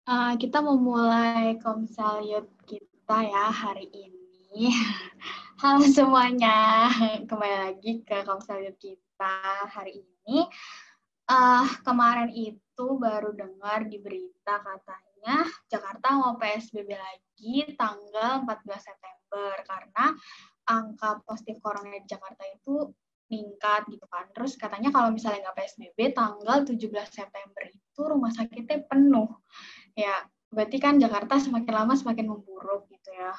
Kita mau mulai Komsel Youth kita ya hari ini. Halo semuanya, kembali lagi ke Komsel Youth kita hari ini. Kemarin itu baru dengar di berita katanya Jakarta mau PSBB lagi tanggal 14 September karena angka positif corona di Jakarta itu meningkat gitu kan. Terus katanya kalau misalnya nggak PSBB tanggal 17 September itu rumah sakitnya penuh. Ya, berarti kan Jakarta semakin lama semakin memburuk gitu ya.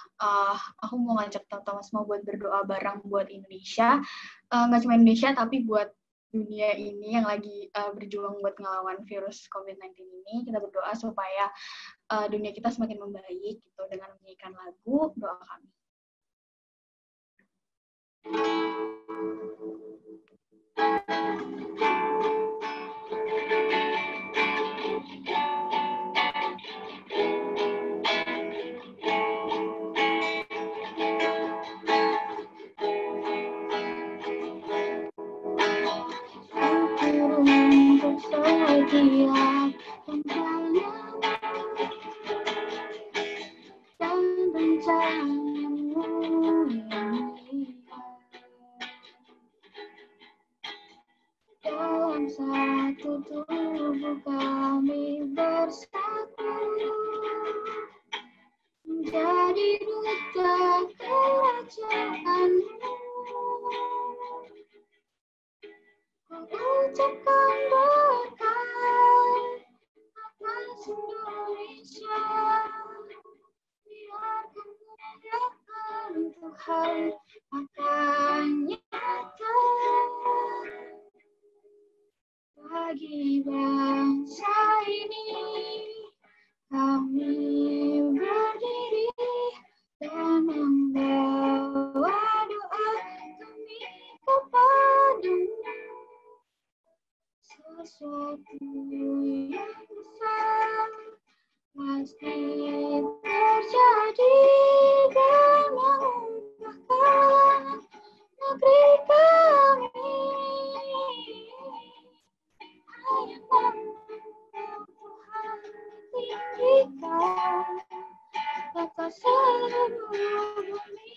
Aku mau ngajak teman-teman semua buat berdoa bareng buat Indonesia. Nggak cuma Indonesia, tapi buat dunia ini yang lagi berjuang buat ngelawan virus COVID-19 ini. Kita berdoa supaya dunia kita semakin membaik gitu dengan menyanyikan lagu doa kami. Dalam satu tubuh kami bersatu menjadi duta kerajaan-Mu. Ucapkan berkat atas Indonesia, biarkan kemuliaan Tuhan akan nyata bagi bangsa ini. Kami berdiri dan membawa doa kami kepadamu. Sesuatu yang besar pasti terjadi dan mengubahkan negeri kami. Hanya Tuhan tinggikan atas seluruh bumi.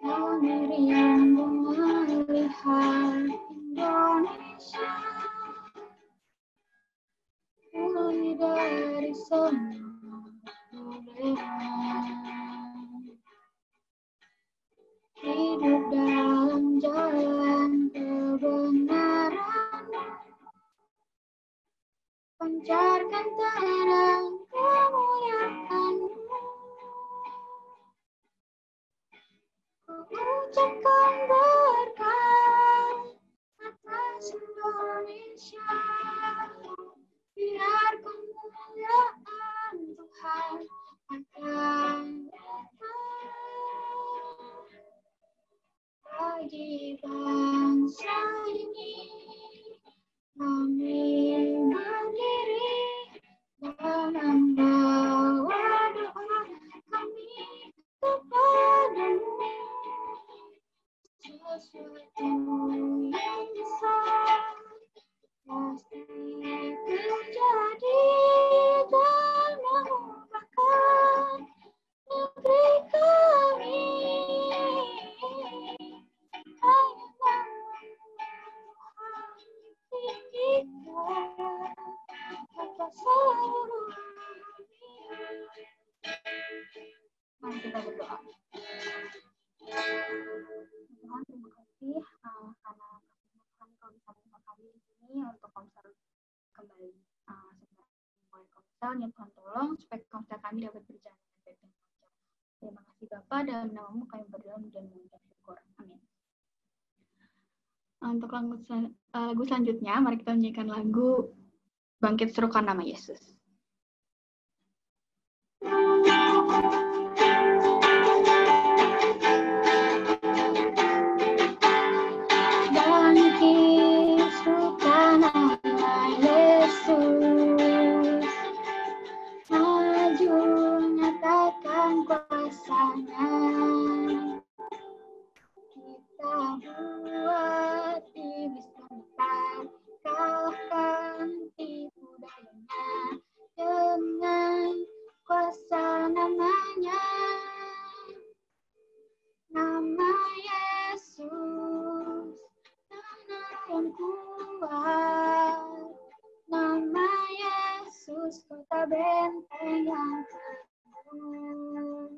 Kami rindu melihat Indonesia pulih dari semua problema, hidup dalam jalan kebenaran, pancarkan terang kemuliaan-Mu. Ucapkan berkat atas Indonesia, biar kemuliaan Tuhan akan datang bagi bangsa ini. Kami berdiri dan membawa doa kami kepadamu. Sesuatu yang besar pasti terjadi dan mengubahkan negeri kami. Hanya Tuhan tinggikan atas seluruh dunia. Mari kita berdoa. Tuhan, terima kasih karena Tuhan kau bisa membawa kami di sini untuk konser kembali. Mulai konsernya Tuhan tolong supaya konser kami dapat berjalan dengan baik dan lancar. Terima kasih Bapa, dalam nama-Mu kami berdoa dan mengucap syukur. Amin. Untuk lagu selanjutnya, mari kita nyanyikan lagu Bangkit Serukan Nama Yesus. Bangkit serukan nama Yesus, maju nyatakan kuasa-Nya. Kita buat kota benteng yang teguh.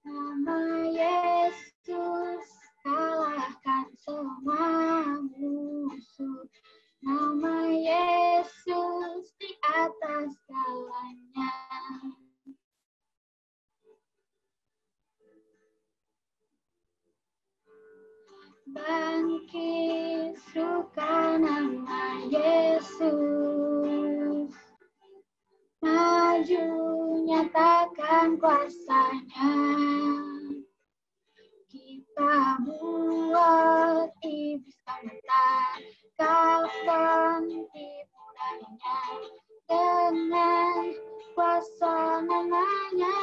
Nama Yesus kalahkan semua musuh. Nama Yesus di atas segalanya. Bangkit suka nama Yesus. Maju nyatakan kuasanya. Kita buat iblis gemetar, kalahkan tipu dayanya dengan kuasa namanya.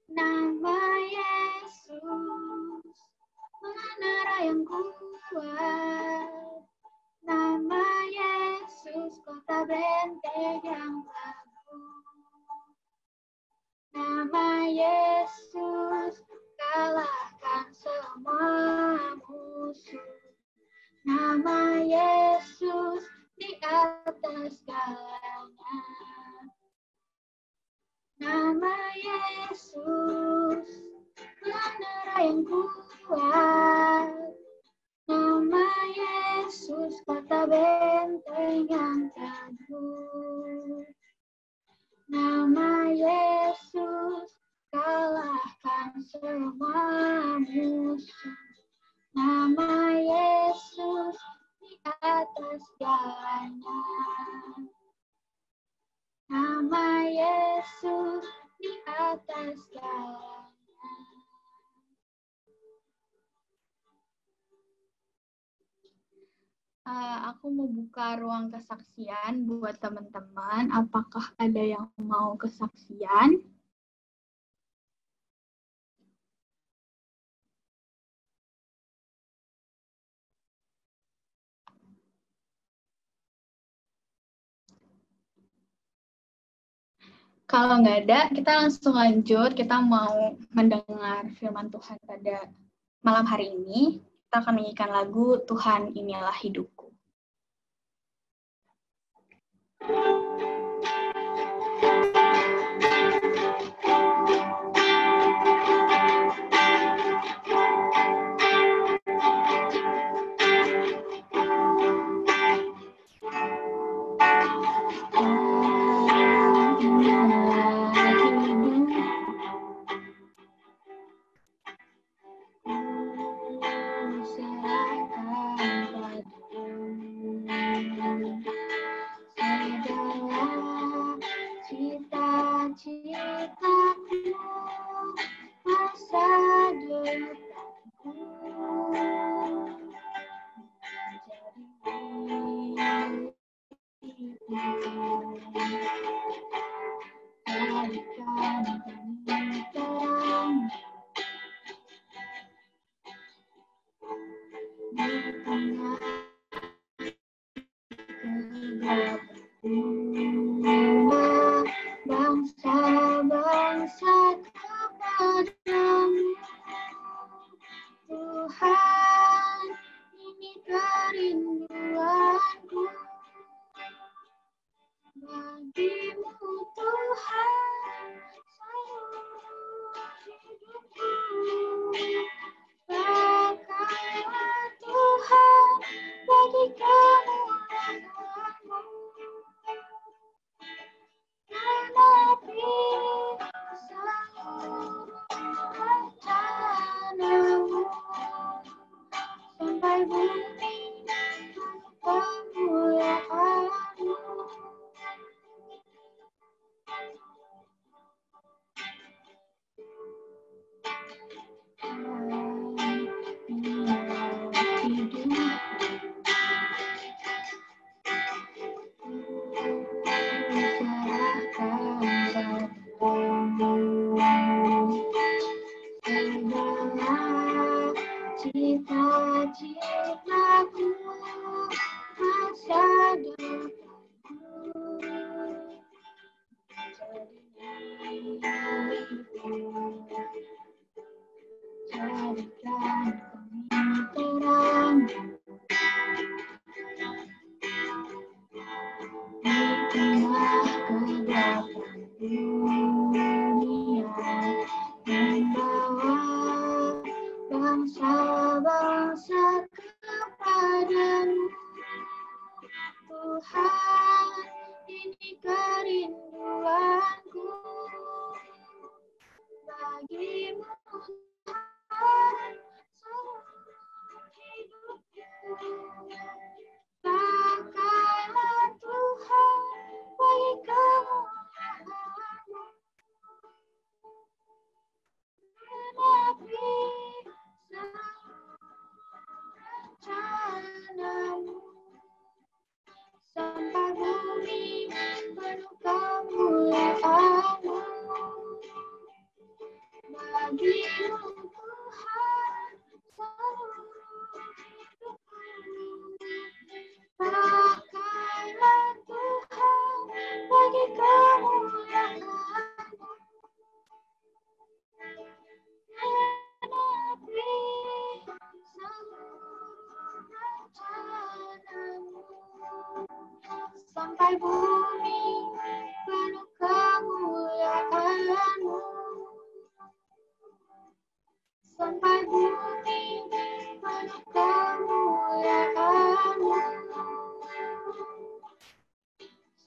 Nama Yesus, menara yang kuat. Nama Yesus, kota benteng yang teguh. Nama Yesus, kalahkan semua musuh. Nama Yesus di atas segalanya. Nama Yesus, menara yang kuat. Nama Yesus, kota benteng yang teguh. Nama Yesus, kalahkan semua musuh. Nama Yesus di atas segalanya. Nama Yesus di atas segalanya. Aku mau buka ruang kesaksian buat teman-teman. Apakah ada yang mau kesaksian? Kalau nggak ada, kita langsung lanjut. Kita mau mendengar firman Tuhan pada malam hari ini. Kita akan menyanyikan lagu Tuhan Inilah Hidupku. Bangsa-bangsa kepadamu, Tuhan, ini kerinduanku. Bagimu Tuhan, seluruh hidupku. Pakailah Tuhan bagi kemuliaan-Mu. Genapi seluruh rencana-Mu sampai bumi kemuliaan-Mu. Cita-citaku masa depanku jadikan kami terang di sampai bumi penuh kemuliaan-Mu. Sampai bumi penuh kemuliaan-Mu.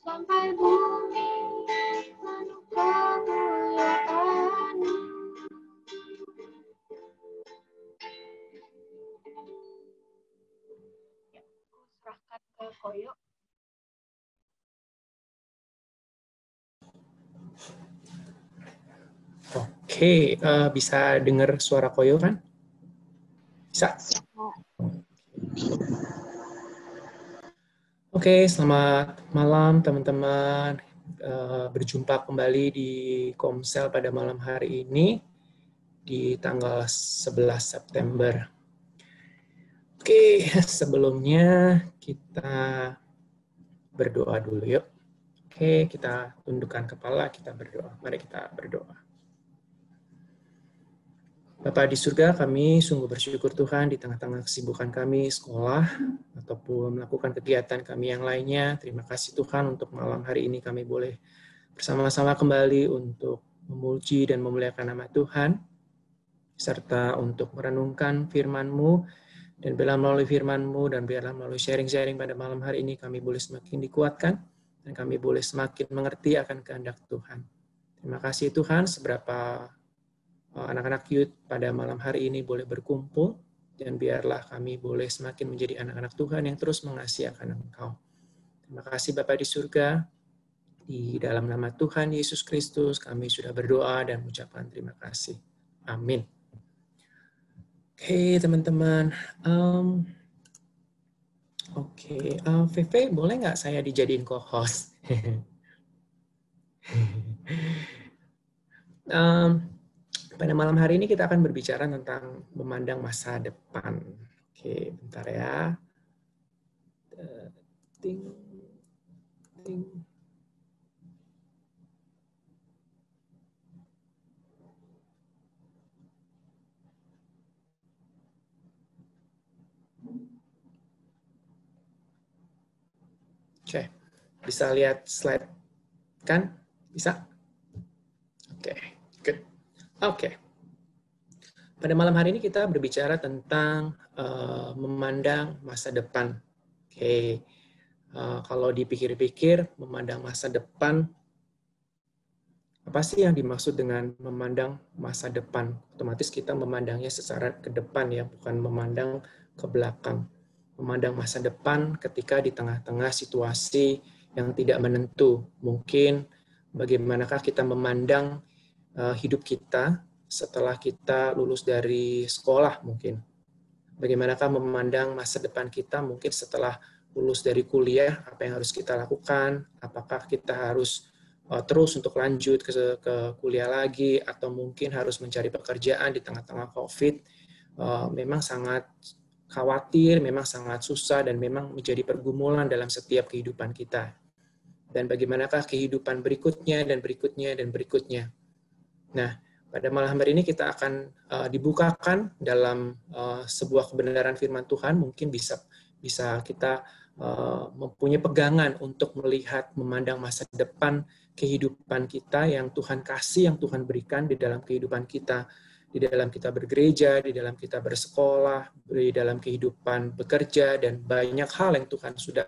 Sampai bumi penuh kemuliaan-Mu. Ya, aku serahkan ke Koyo. Oke, bisa dengar suara Koyo kan? Bisa? Oke, selamat malam teman-teman. Berjumpa kembali di Komsel pada malam hari ini di tanggal 11 September. Oke, sebelumnya kita berdoa dulu yuk. Oke, kita tundukkan kepala, kita berdoa. Mari kita berdoa. Bapa di surga, kami sungguh bersyukur Tuhan di tengah-tengah kesibukan kami, sekolah, ataupun melakukan kegiatan kami yang lainnya. Terima kasih Tuhan untuk malam hari ini kami boleh bersama-sama kembali untuk memuji dan memuliakan nama Tuhan, serta untuk merenungkan firman-Mu, dan biarlah melalui firman-Mu dan biarlah melalui sharing-sharing pada malam hari ini kami boleh semakin dikuatkan, dan kami boleh semakin mengerti akan kehendak Tuhan. Terima kasih Tuhan, seberapa anak-anak youth pada malam hari ini boleh berkumpul, dan biarlah kami boleh semakin menjadi anak-anak Tuhan yang terus mengasihi akan Engkau. Terima kasih Bapa di surga, di dalam nama Tuhan Yesus Kristus kami sudah berdoa dan mengucapkan terima kasih. Amin. Oke teman-teman, Veve boleh nggak saya dijadiin co-host? Pada malam hari ini kita akan berbicara tentang memandang masa depan. Oke, bentar ya. Ting, ting. Oke, bisa lihat slide kan? Bisa? Oke, good. Oke. Pada malam hari ini kita berbicara tentang memandang masa depan. Oke, kalau dipikir-pikir, memandang masa depan, apa sih yang dimaksud dengan memandang masa depan? Otomatis kita memandangnya secara ke depan ya, bukan memandang ke belakang. Memandang masa depan ketika di tengah-tengah situasi yang tidak menentu. Mungkin bagaimanakah kita memandang hidup kita setelah kita lulus dari sekolah mungkin. Bagaimanakah memandang masa depan kita mungkin setelah lulus dari kuliah, apa yang harus kita lakukan, apakah kita harus terus untuk lanjut ke kuliah lagi, atau mungkin harus mencari pekerjaan di tengah-tengah COVID. Memang sangat khawatir, memang sangat susah, dan memang menjadi pergumulan dalam setiap kehidupan kita. Dan bagaimanakah kehidupan berikutnya, dan berikutnya, dan berikutnya. Nah, pada malam hari ini kita akan dibukakan dalam sebuah kebenaran firman Tuhan, mungkin bisa kita mempunyai pegangan untuk melihat, memandang masa depan kehidupan kita yang Tuhan kasih, yang Tuhan berikan di dalam kehidupan kita, di dalam kita bergereja, di dalam kita bersekolah, di dalam kehidupan bekerja, dan banyak hal yang Tuhan sudah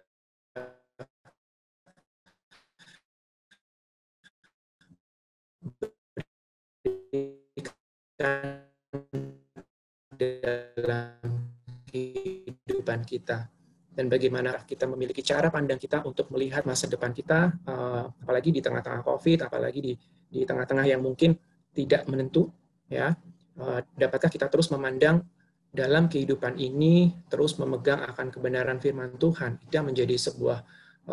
dalam kehidupan kita, dan bagaimana kita memiliki cara pandang kita untuk melihat masa depan kita, apalagi di tengah-tengah COVID, apalagi di tengah-tengah yang mungkin tidak menentu, ya. Dapatkah kita terus memandang dalam kehidupan ini, terus memegang akan kebenaran firman Tuhan? Itu yang menjadi sebuah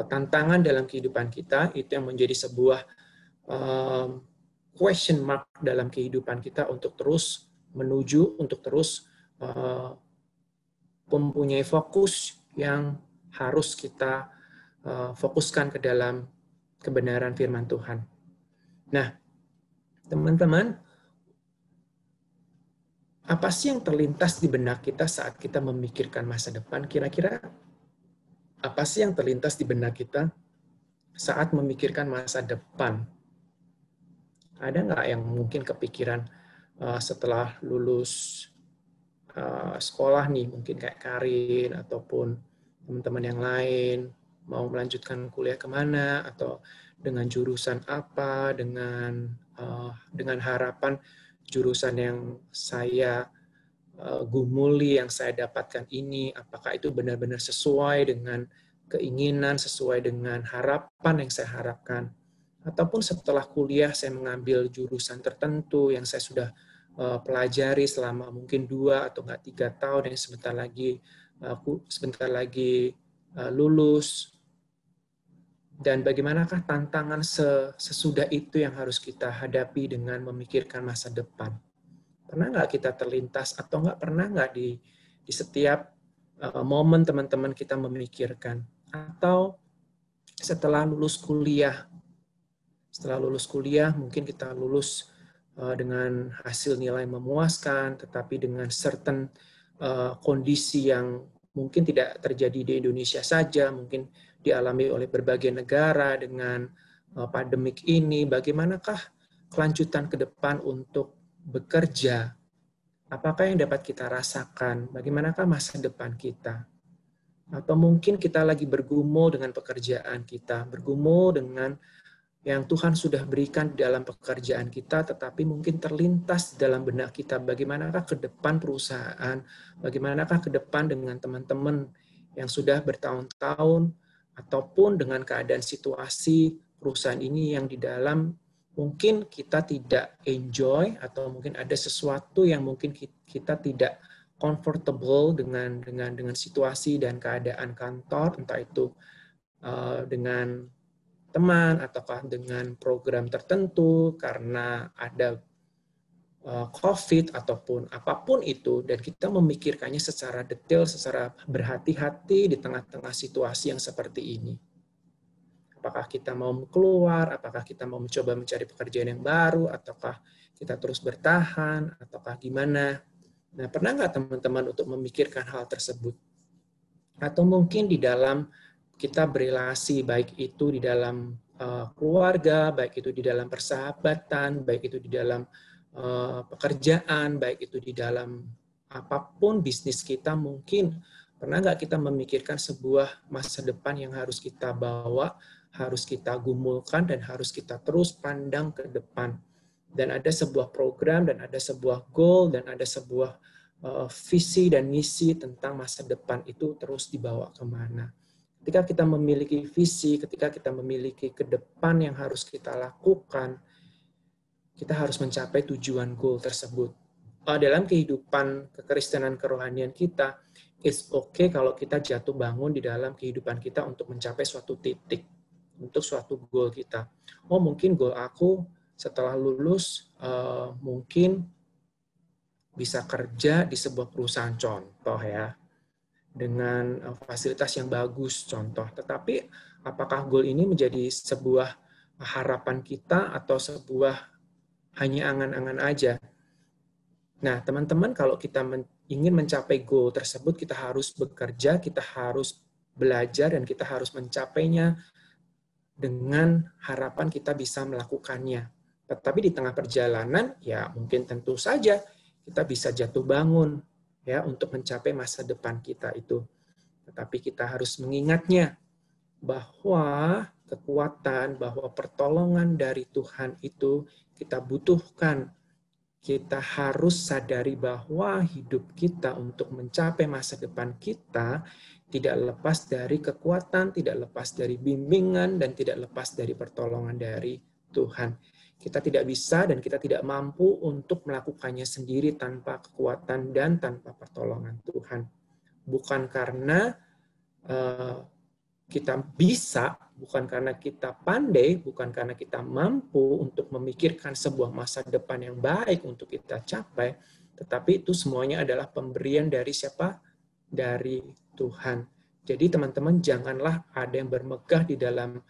tantangan dalam kehidupan kita, itu yang menjadi sebuah question mark dalam kehidupan kita untuk terus menuju, untuk terus mempunyai fokus yang harus kita fokuskan ke dalam kebenaran firman Tuhan. Nah, teman-teman, apa sih yang terlintas di benak kita saat kita memikirkan masa depan? Kira-kira apa sih yang terlintas di benak kita saat memikirkan masa depan? Ada nggak yang mungkin kepikiran setelah lulus sekolah nih, mungkin kayak Karin ataupun teman-teman yang lain, mau melanjutkan kuliah kemana, atau dengan jurusan apa, dengan harapan jurusan yang saya gumuli, yang saya dapatkan ini, apakah itu benar-benar sesuai dengan keinginan, sesuai dengan harapan yang saya harapkan. Ataupun setelah kuliah saya mengambil jurusan tertentu yang saya sudah pelajari selama mungkin 2 atau 3 tahun, yang sebentar lagi lulus. Dan bagaimanakah tantangan sesudah itu yang harus kita hadapi dengan memikirkan masa depan? Pernah nggak kita terlintas, atau nggak pernah nggak di setiap momen teman-teman kita memikirkan? Atau setelah lulus kuliah mungkin kita lulus dengan hasil nilai memuaskan, tetapi dengan certain kondisi yang mungkin tidak terjadi di Indonesia saja, mungkin dialami oleh berbagai negara dengan pandemik ini. Bagaimanakah kelanjutan ke depan untuk bekerja? Apakah yang dapat kita rasakan? Bagaimanakah masa depan kita? Atau mungkin kita lagi bergumul dengan pekerjaan kita, bergumul dengan yang Tuhan sudah berikan di dalam pekerjaan kita, tetapi mungkin terlintas dalam benak kita, bagaimanakah ke depan perusahaan, bagaimanakah ke depan dengan teman-teman yang sudah bertahun-tahun, ataupun dengan keadaan situasi perusahaan ini yang di dalam mungkin kita tidak enjoy, atau mungkin ada sesuatu yang mungkin kita tidak comfortable dengan situasi dan keadaan kantor, entah itu dengan teman, ataukah dengan program tertentu karena ada COVID ataupun apapun itu, dan kita memikirkannya secara detail, secara berhati-hati di tengah-tengah situasi yang seperti ini. Apakah kita mau keluar, apakah kita mau mencoba mencari pekerjaan yang baru, ataukah kita terus bertahan, ataukah gimana? Nah, pernah nggak teman-teman untuk memikirkan hal tersebut? Atau mungkin di dalam kita berelasi, baik itu di dalam keluarga, baik itu di dalam persahabatan, baik itu di dalam pekerjaan, baik itu di dalam apapun bisnis kita, mungkin pernah nggak kita memikirkan sebuah masa depan yang harus kita bawa, harus kita gumulkan, dan harus kita terus pandang ke depan. Dan ada sebuah program, dan ada sebuah goal, dan ada sebuah visi dan misi tentang masa depan itu terus dibawa kemana. Ketika kita memiliki visi, ketika kita memiliki ke depan yang harus kita lakukan, kita harus mencapai tujuan goal tersebut. Dalam kehidupan kekristenan kerohanian kita, it's okay kalau kita jatuh bangun di dalam kehidupan kita untuk mencapai suatu titik, untuk suatu goal kita. Mungkin goal aku setelah lulus mungkin bisa kerja di sebuah perusahaan, contoh ya, dengan fasilitas yang bagus, contoh. Tetapi apakah goal ini menjadi sebuah harapan kita atau sebuah hanya angan-angan aja? Nah, teman-teman, kalau kita ingin mencapai goal tersebut, kita harus bekerja, kita harus belajar, dan kita harus mencapainya dengan harapan kita bisa melakukannya. Tetapi di tengah perjalanan, ya mungkin tentu saja kita bisa jatuh bangun ya untuk mencapai masa depan kita itu. Tetapi kita harus mengingatnya bahwa kekuatan, bahwa pertolongan dari Tuhan itu kita butuhkan. Kita harus sadari bahwa hidup kita untuk mencapai masa depan kita tidak lepas dari kekuatan, tidak lepas dari bimbingan, dan tidak lepas dari pertolongan dari Tuhan. Kita tidak bisa dan kita tidak mampu untuk melakukannya sendiri tanpa kekuatan dan tanpa pertolongan Tuhan. Bukan karena kita bisa, bukan karena kita pandai, bukan karena kita mampu untuk memikirkan sebuah masa depan yang baik untuk kita capai, tetapi itu semuanya adalah pemberian dari siapa? Dari Tuhan. Jadi teman-teman, janganlah ada yang bermegah di dalam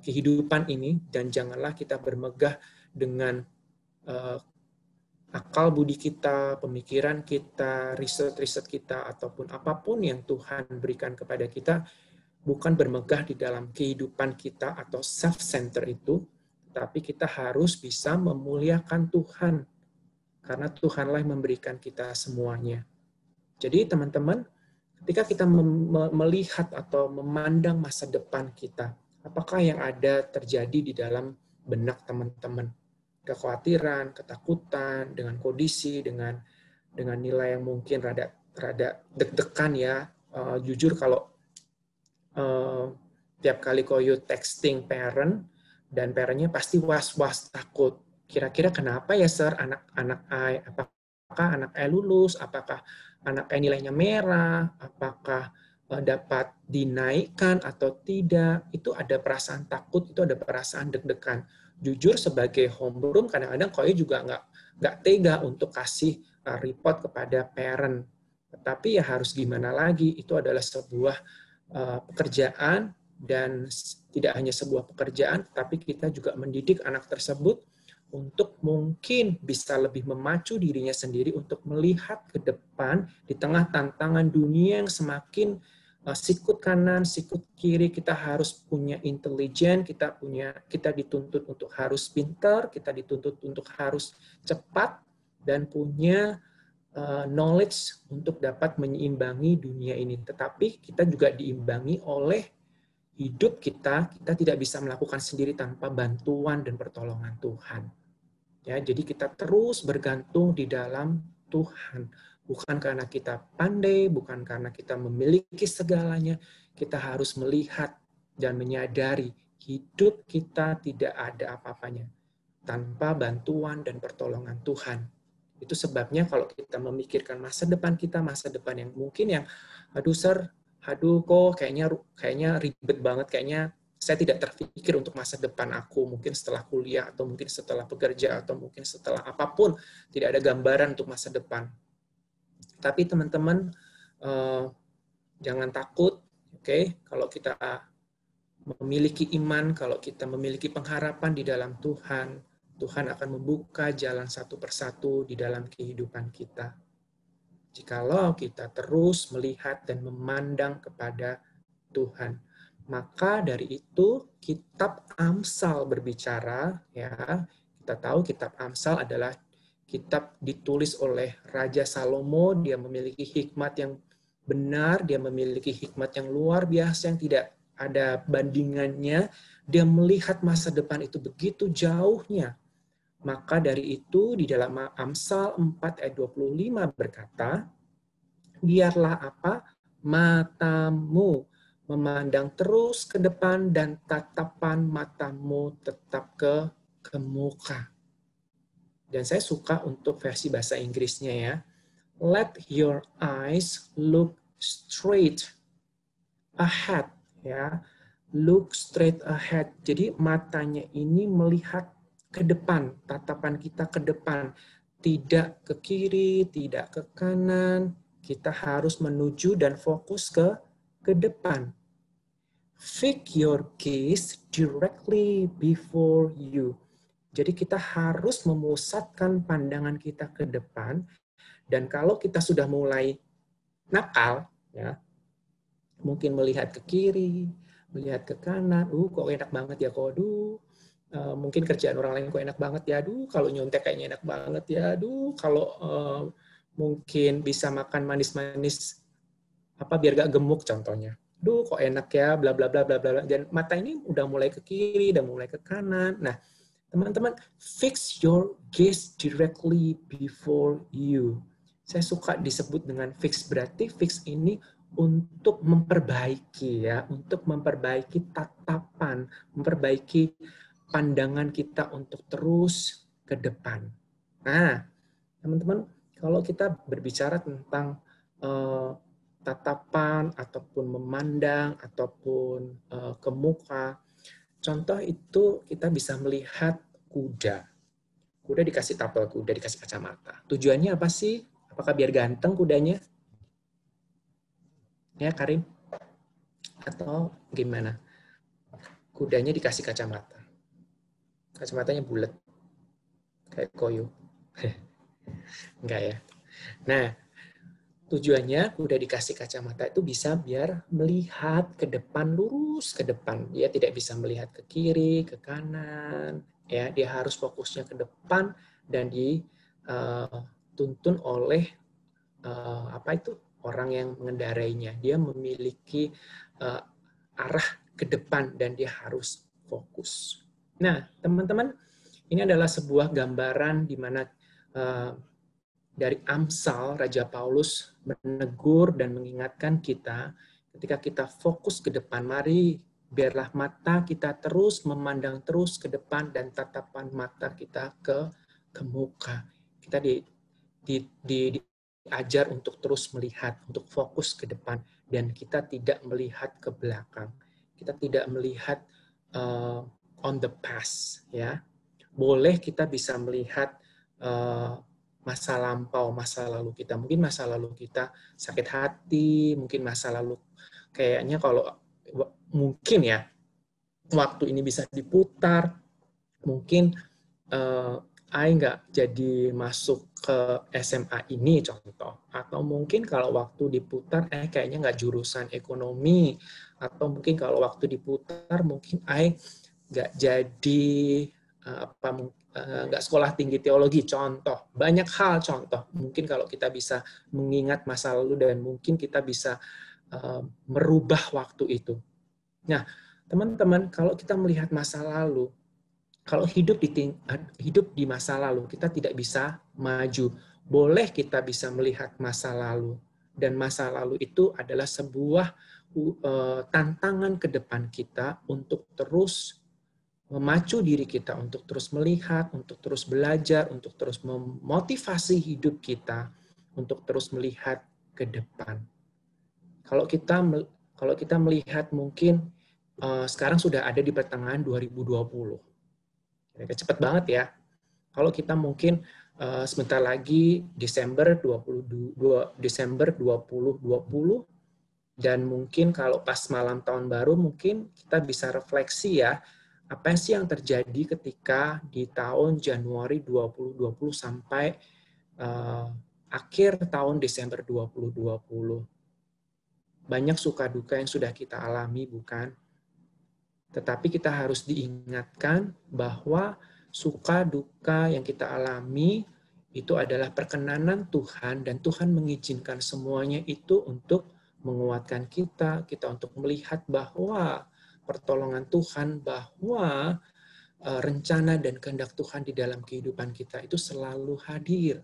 kehidupan ini, dan janganlah kita bermegah dengan akal budi kita, pemikiran kita, riset-riset kita, ataupun apapun yang Tuhan berikan kepada kita. bukan bermegah di dalam kehidupan kita atau self-center itu, tapi kita harus bisa memuliakan Tuhan, karena Tuhanlah yang memberikan kita semuanya. Jadi teman-teman, ketika kita melihat atau memandang masa depan kita, apakah yang ada terjadi di dalam benak teman-teman? Kekhawatiran, ketakutan, dengan kondisi, dengan nilai yang mungkin rada deg-degan ya. Jujur kalau tiap kali koyo texting parent, dan parentnya pasti was-was, takut. Kira-kira kenapa ya sir, anak-anak I, apakah anak I lulus, apakah anak I nilainya merah, apakah dapat dinaikkan atau tidak. Itu ada perasaan takut, itu ada perasaan deg-degan. Jujur sebagai homeroom, kadang-kadang koyo juga nggak tega untuk kasih report kepada parent. Tetapi ya harus gimana lagi, itu adalah sebuah pekerjaan, dan tidak hanya sebuah pekerjaan, tapi kita juga mendidik anak tersebut untuk mungkin bisa lebih memacu dirinya sendiri untuk melihat ke depan di tengah tantangan dunia yang semakin sikut kanan, sikut kiri. Kita harus punya intelijen, kita dituntut untuk harus pintar, kita dituntut untuk harus cepat, dan punya knowledge untuk dapat menyeimbangi dunia ini. Tetapi kita juga diimbangi oleh hidup kita tidak bisa melakukan sendiri tanpa bantuan dan pertolongan Tuhan. Ya, jadi kita terus bergantung di dalam Tuhan. Bukan karena kita pandai, bukan karena kita memiliki segalanya. Kita harus melihat dan menyadari hidup kita tidak ada apa-apanya tanpa bantuan dan pertolongan Tuhan. Itu sebabnya kalau kita memikirkan masa depan kita, masa depan yang mungkin yang, aduh sir, aduh kok kayaknya ribet banget, kayaknya saya tidak terpikir untuk masa depan aku, mungkin setelah kuliah, atau mungkin setelah bekerja, atau mungkin setelah apapun, tidak ada gambaran untuk masa depan. Tapi teman-teman, jangan takut, oke? Kalau kita memiliki iman, kalau kita memiliki pengharapan di dalam Tuhan, Tuhan akan membuka jalan satu persatu di dalam kehidupan kita. Jikalau kita terus melihat dan memandang kepada Tuhan. Maka dari itu kitab Amsal berbicara, ya. Kita tahu kitab Amsal adalah kitab ditulis oleh Raja Salomo. Dia memiliki hikmat yang benar, dia memiliki hikmat yang luar biasa yang tidak ada bandingannya. Dia melihat masa depan itu begitu jauhnya. Maka dari itu di dalam Amsal 4 ayat 25 berkata, biarlah apa? Matamu memandang terus ke depan dan tatapan matamu tetap ke muka. Dan saya suka untuk versi bahasa Inggrisnya ya. Let your eyes look straight ahead, ya. Look straight ahead. Jadi matanya ini melihat ke depan, tatapan kita ke depan, tidak ke kiri, tidak ke kanan. Kita harus menuju dan fokus ke depan. Fix your gaze directly before you. Jadi kita harus memusatkan pandangan kita ke depan, dan kalau kita sudah mulai nakal, ya, mungkin melihat ke kiri, melihat ke kanan, kok enak banget ya, kok mungkin kerjaan orang lain kok enak banget ya, kalau nyontek kayaknya enak banget ya, kalau mungkin bisa makan manis-manis apa biar gak gemuk contohnya, kok enak ya, bla bla bla bla bla, dan mata ini udah mulai ke kiri, udah mulai ke kanan. Nah, teman-teman, fix your gaze directly before you. Saya suka disebut dengan fix, berarti fix ini untuk memperbaiki, ya, untuk memperbaiki tatapan, memperbaiki pandangan kita untuk terus ke depan. Nah, teman-teman, kalau kita berbicara tentang tatapan ataupun memandang ataupun ke muka, contoh itu kita bisa melihat kuda. Kuda dikasih tapel kuda, dikasih kacamata. Tujuannya apa sih? Apakah biar ganteng kudanya? Ya, Karim? Atau gimana? Kudanya dikasih kacamata. Kacamatanya bulat. Kayak koyo. Enggak ya? Nah, Tujuannya udah dikasih kacamata itu bisa biar melihat ke depan, lurus ke depan. Dia tidak bisa melihat ke kiri, ke kanan. Ya, dia harus fokusnya ke depan dan dituntun oleh orang yang mengendarainya. Dia memiliki arah ke depan dan dia harus fokus. Nah, teman-teman, ini adalah sebuah gambaran di mana dari Amsal, Raja Paulus menegur dan mengingatkan kita ketika kita fokus ke depan, mari biarlah mata kita terus memandang terus ke depan dan tatapan mata kita ke muka. Kita diajar untuk terus melihat, untuk fokus ke depan, dan kita tidak melihat ke belakang. Kita tidak melihat on the past, ya. Boleh kita bisa melihat masa lampau, masa lalu kita. Mungkin masa lalu kita sakit hati, mungkin masa lalu kayaknya kalau mungkin ya waktu ini bisa diputar, mungkin I nggak jadi masuk ke SMA ini contoh. Atau mungkin kalau waktu diputar kayaknya nggak jurusan ekonomi. Atau mungkin kalau waktu diputar mungkin I nggak jadi nggak sekolah tinggi teologi, contoh. Banyak hal contoh. Mungkin kalau kita bisa mengingat masa lalu dan mungkin kita bisa merubah waktu itu. Nah, teman-teman, kalau kita melihat masa lalu, kalau hidup di masa lalu, kita tidak bisa maju. Boleh kita bisa melihat masa lalu. Dan masa lalu itu adalah sebuah tantangan ke depan kita untuk terus memacu diri kita untuk terus melihat, untuk terus belajar, untuk terus memotivasi hidup kita untuk terus melihat ke depan. Kalau kita melihat mungkin sekarang sudah ada di pertengahan 2020. Cepat banget ya. Kalau kita mungkin sebentar lagi Desember 2020 dan mungkin kalau pas malam tahun baru mungkin kita bisa refleksi ya, apa sih yang terjadi ketika di tahun Januari 2020 sampai akhir tahun Desember 2020. Banyak suka duka yang sudah kita alami, bukan? Tetapi kita harus diingatkan bahwa suka duka yang kita alami itu adalah perkenanan Tuhan dan Tuhan mengizinkan semuanya itu untuk menguatkan kita untuk melihat bahwa pertolongan Tuhan, bahwa rencana dan kehendak Tuhan di dalam kehidupan kita itu selalu hadir.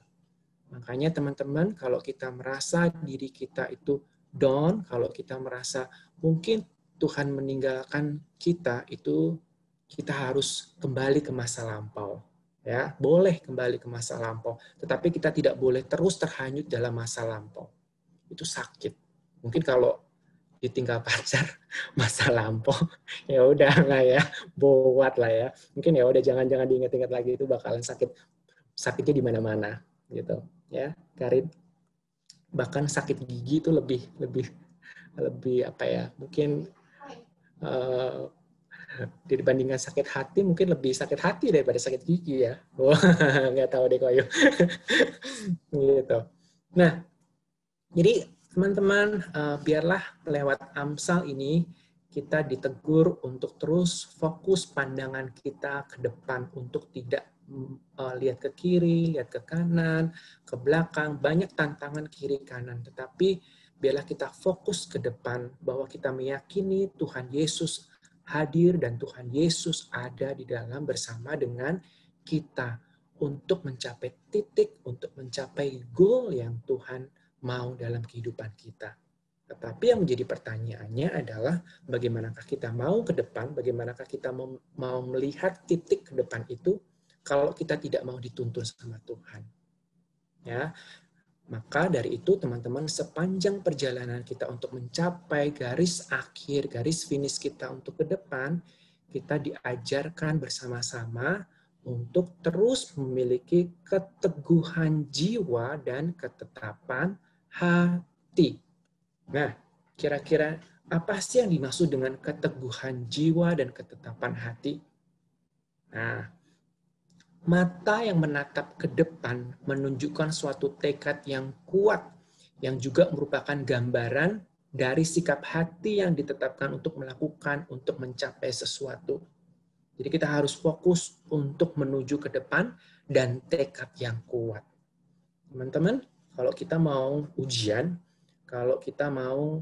Makanya teman-teman, kalau kita merasa diri kita itu down, kalau kita merasa mungkin Tuhan meninggalkan kita, itu kita harus kembali ke masa lampau. Ya, boleh kembali ke masa lampau, tetapi kita tidak boleh terus terhanyut dalam masa lampau. Itu sakit. Mungkin kalau ditinggal pacar masa lampau, ya udah nggak ya, buat lah ya. Mungkin ya udah jangan diingat-ingat lagi, itu bakalan sakitnya di mana-mana gitu ya, Karin. Bahkan sakit gigi itu lebih apa ya, mungkin dibandingkan sakit hati mungkin lebih sakit hati daripada sakit gigi ya. Nggak tahu deh Koyo. Gitu. Nah, jadi teman-teman, biarlah lewat Amsal ini kita ditegur untuk terus fokus pandangan kita ke depan, untuk tidak lihat ke kiri, lihat ke kanan, ke belakang, banyak tantangan kiri kanan, tetapi biarlah kita fokus ke depan bahwa kita meyakini Tuhan Yesus hadir dan Tuhan Yesus ada di dalam bersama dengan kita untuk mencapai titik, untuk mencapai goal yang Tuhan mau dalam kehidupan kita. Tetapi yang menjadi pertanyaannya adalah bagaimanakah kita mau ke depan, bagaimanakah kita mau melihat titik ke depan itu kalau kita tidak mau dituntun sama Tuhan. Ya. Maka dari itu teman-teman, sepanjang perjalanan kita untuk mencapai garis akhir, garis finish kita untuk ke depan, kita diajarkan bersama-sama untuk terus memiliki keteguhan jiwa dan ketetapan hati. Nah, kira-kira apa sih yang dimaksud dengan keteguhan jiwa dan ketetapan hati? Nah, mata yang menatap ke depan menunjukkan suatu tekad yang kuat yang juga merupakan gambaran dari sikap hati yang ditetapkan untuk melakukan, untuk mencapai sesuatu. Jadi kita harus fokus untuk menuju ke depan dan tekad yang kuat. Teman-teman, kalau kita mau ujian, kalau kita mau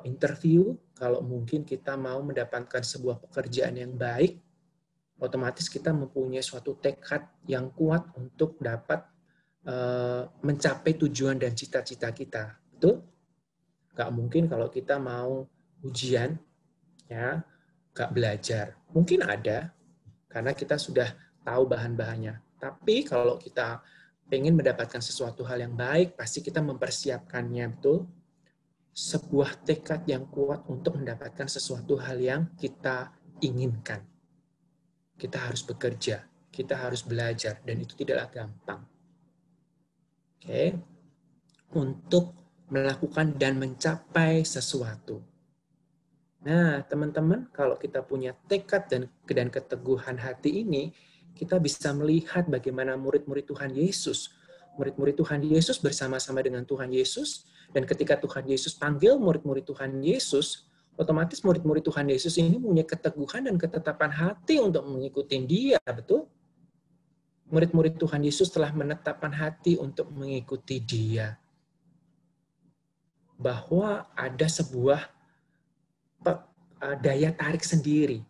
interview, kalau mungkin kita mau mendapatkan sebuah pekerjaan yang baik, otomatis kita mempunyai suatu tekad yang kuat untuk dapat mencapai tujuan dan cita-cita kita. Betul? Nggak mungkin kalau kita mau ujian, ya, nggak belajar. Mungkin ada, karena kita sudah tahu bahan-bahannya. Tapi kalau kita ingin mendapatkan sesuatu hal yang baik, pasti kita mempersiapkannya, betul? Sebuah tekad yang kuat untuk mendapatkan sesuatu hal yang kita inginkan. Kita harus bekerja, kita harus belajar, dan itu tidaklah gampang. Oke, untuk melakukan dan mencapai sesuatu. Nah, teman-teman, kalau kita punya tekad dan keteguhan hati ini, kita bisa melihat bagaimana murid-murid Tuhan Yesus. Murid-murid Tuhan Yesus bersama-sama dengan Tuhan Yesus, dan ketika Tuhan Yesus panggil murid-murid Tuhan Yesus, otomatis murid-murid Tuhan Yesus ini punya keteguhan dan ketetapan hati untuk mengikuti Dia, betul? Murid-murid Tuhan Yesus telah menetapkan hati untuk mengikuti Dia. Bahwa ada sebuah daya tarik sendiri.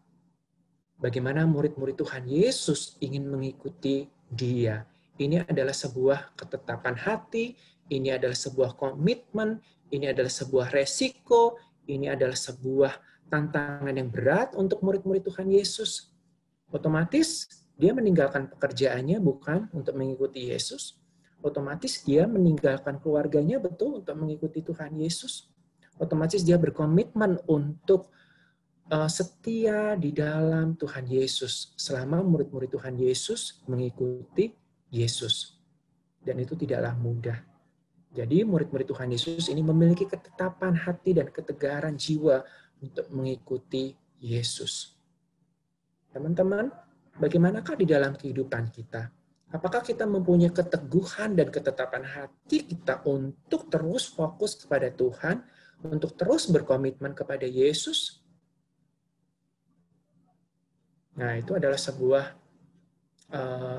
Bagaimana murid-murid Tuhan Yesus ingin mengikuti Dia. Ini adalah sebuah ketetapan hati, ini adalah sebuah komitmen, ini adalah sebuah resiko, ini adalah sebuah tantangan yang berat untuk murid-murid Tuhan Yesus. Otomatis dia meninggalkan pekerjaannya bukan untuk mengikuti Yesus. Otomatis dia meninggalkan keluarganya, betul, untuk mengikuti Tuhan Yesus. Otomatis dia berkomitmen untuk setia di dalam Tuhan Yesus selama murid-murid Tuhan Yesus mengikuti Yesus. Dan itu tidaklah mudah. Jadi murid-murid Tuhan Yesus ini memiliki ketetapan hati dan ketegaran jiwa untuk mengikuti Yesus. Teman-teman, bagaimanakah di dalam kehidupan kita? Apakah kita mempunyai keteguhan dan ketetapan hati kita untuk terus fokus kepada Tuhan, untuk terus berkomitmen kepada Yesus? Nah, itu adalah sebuah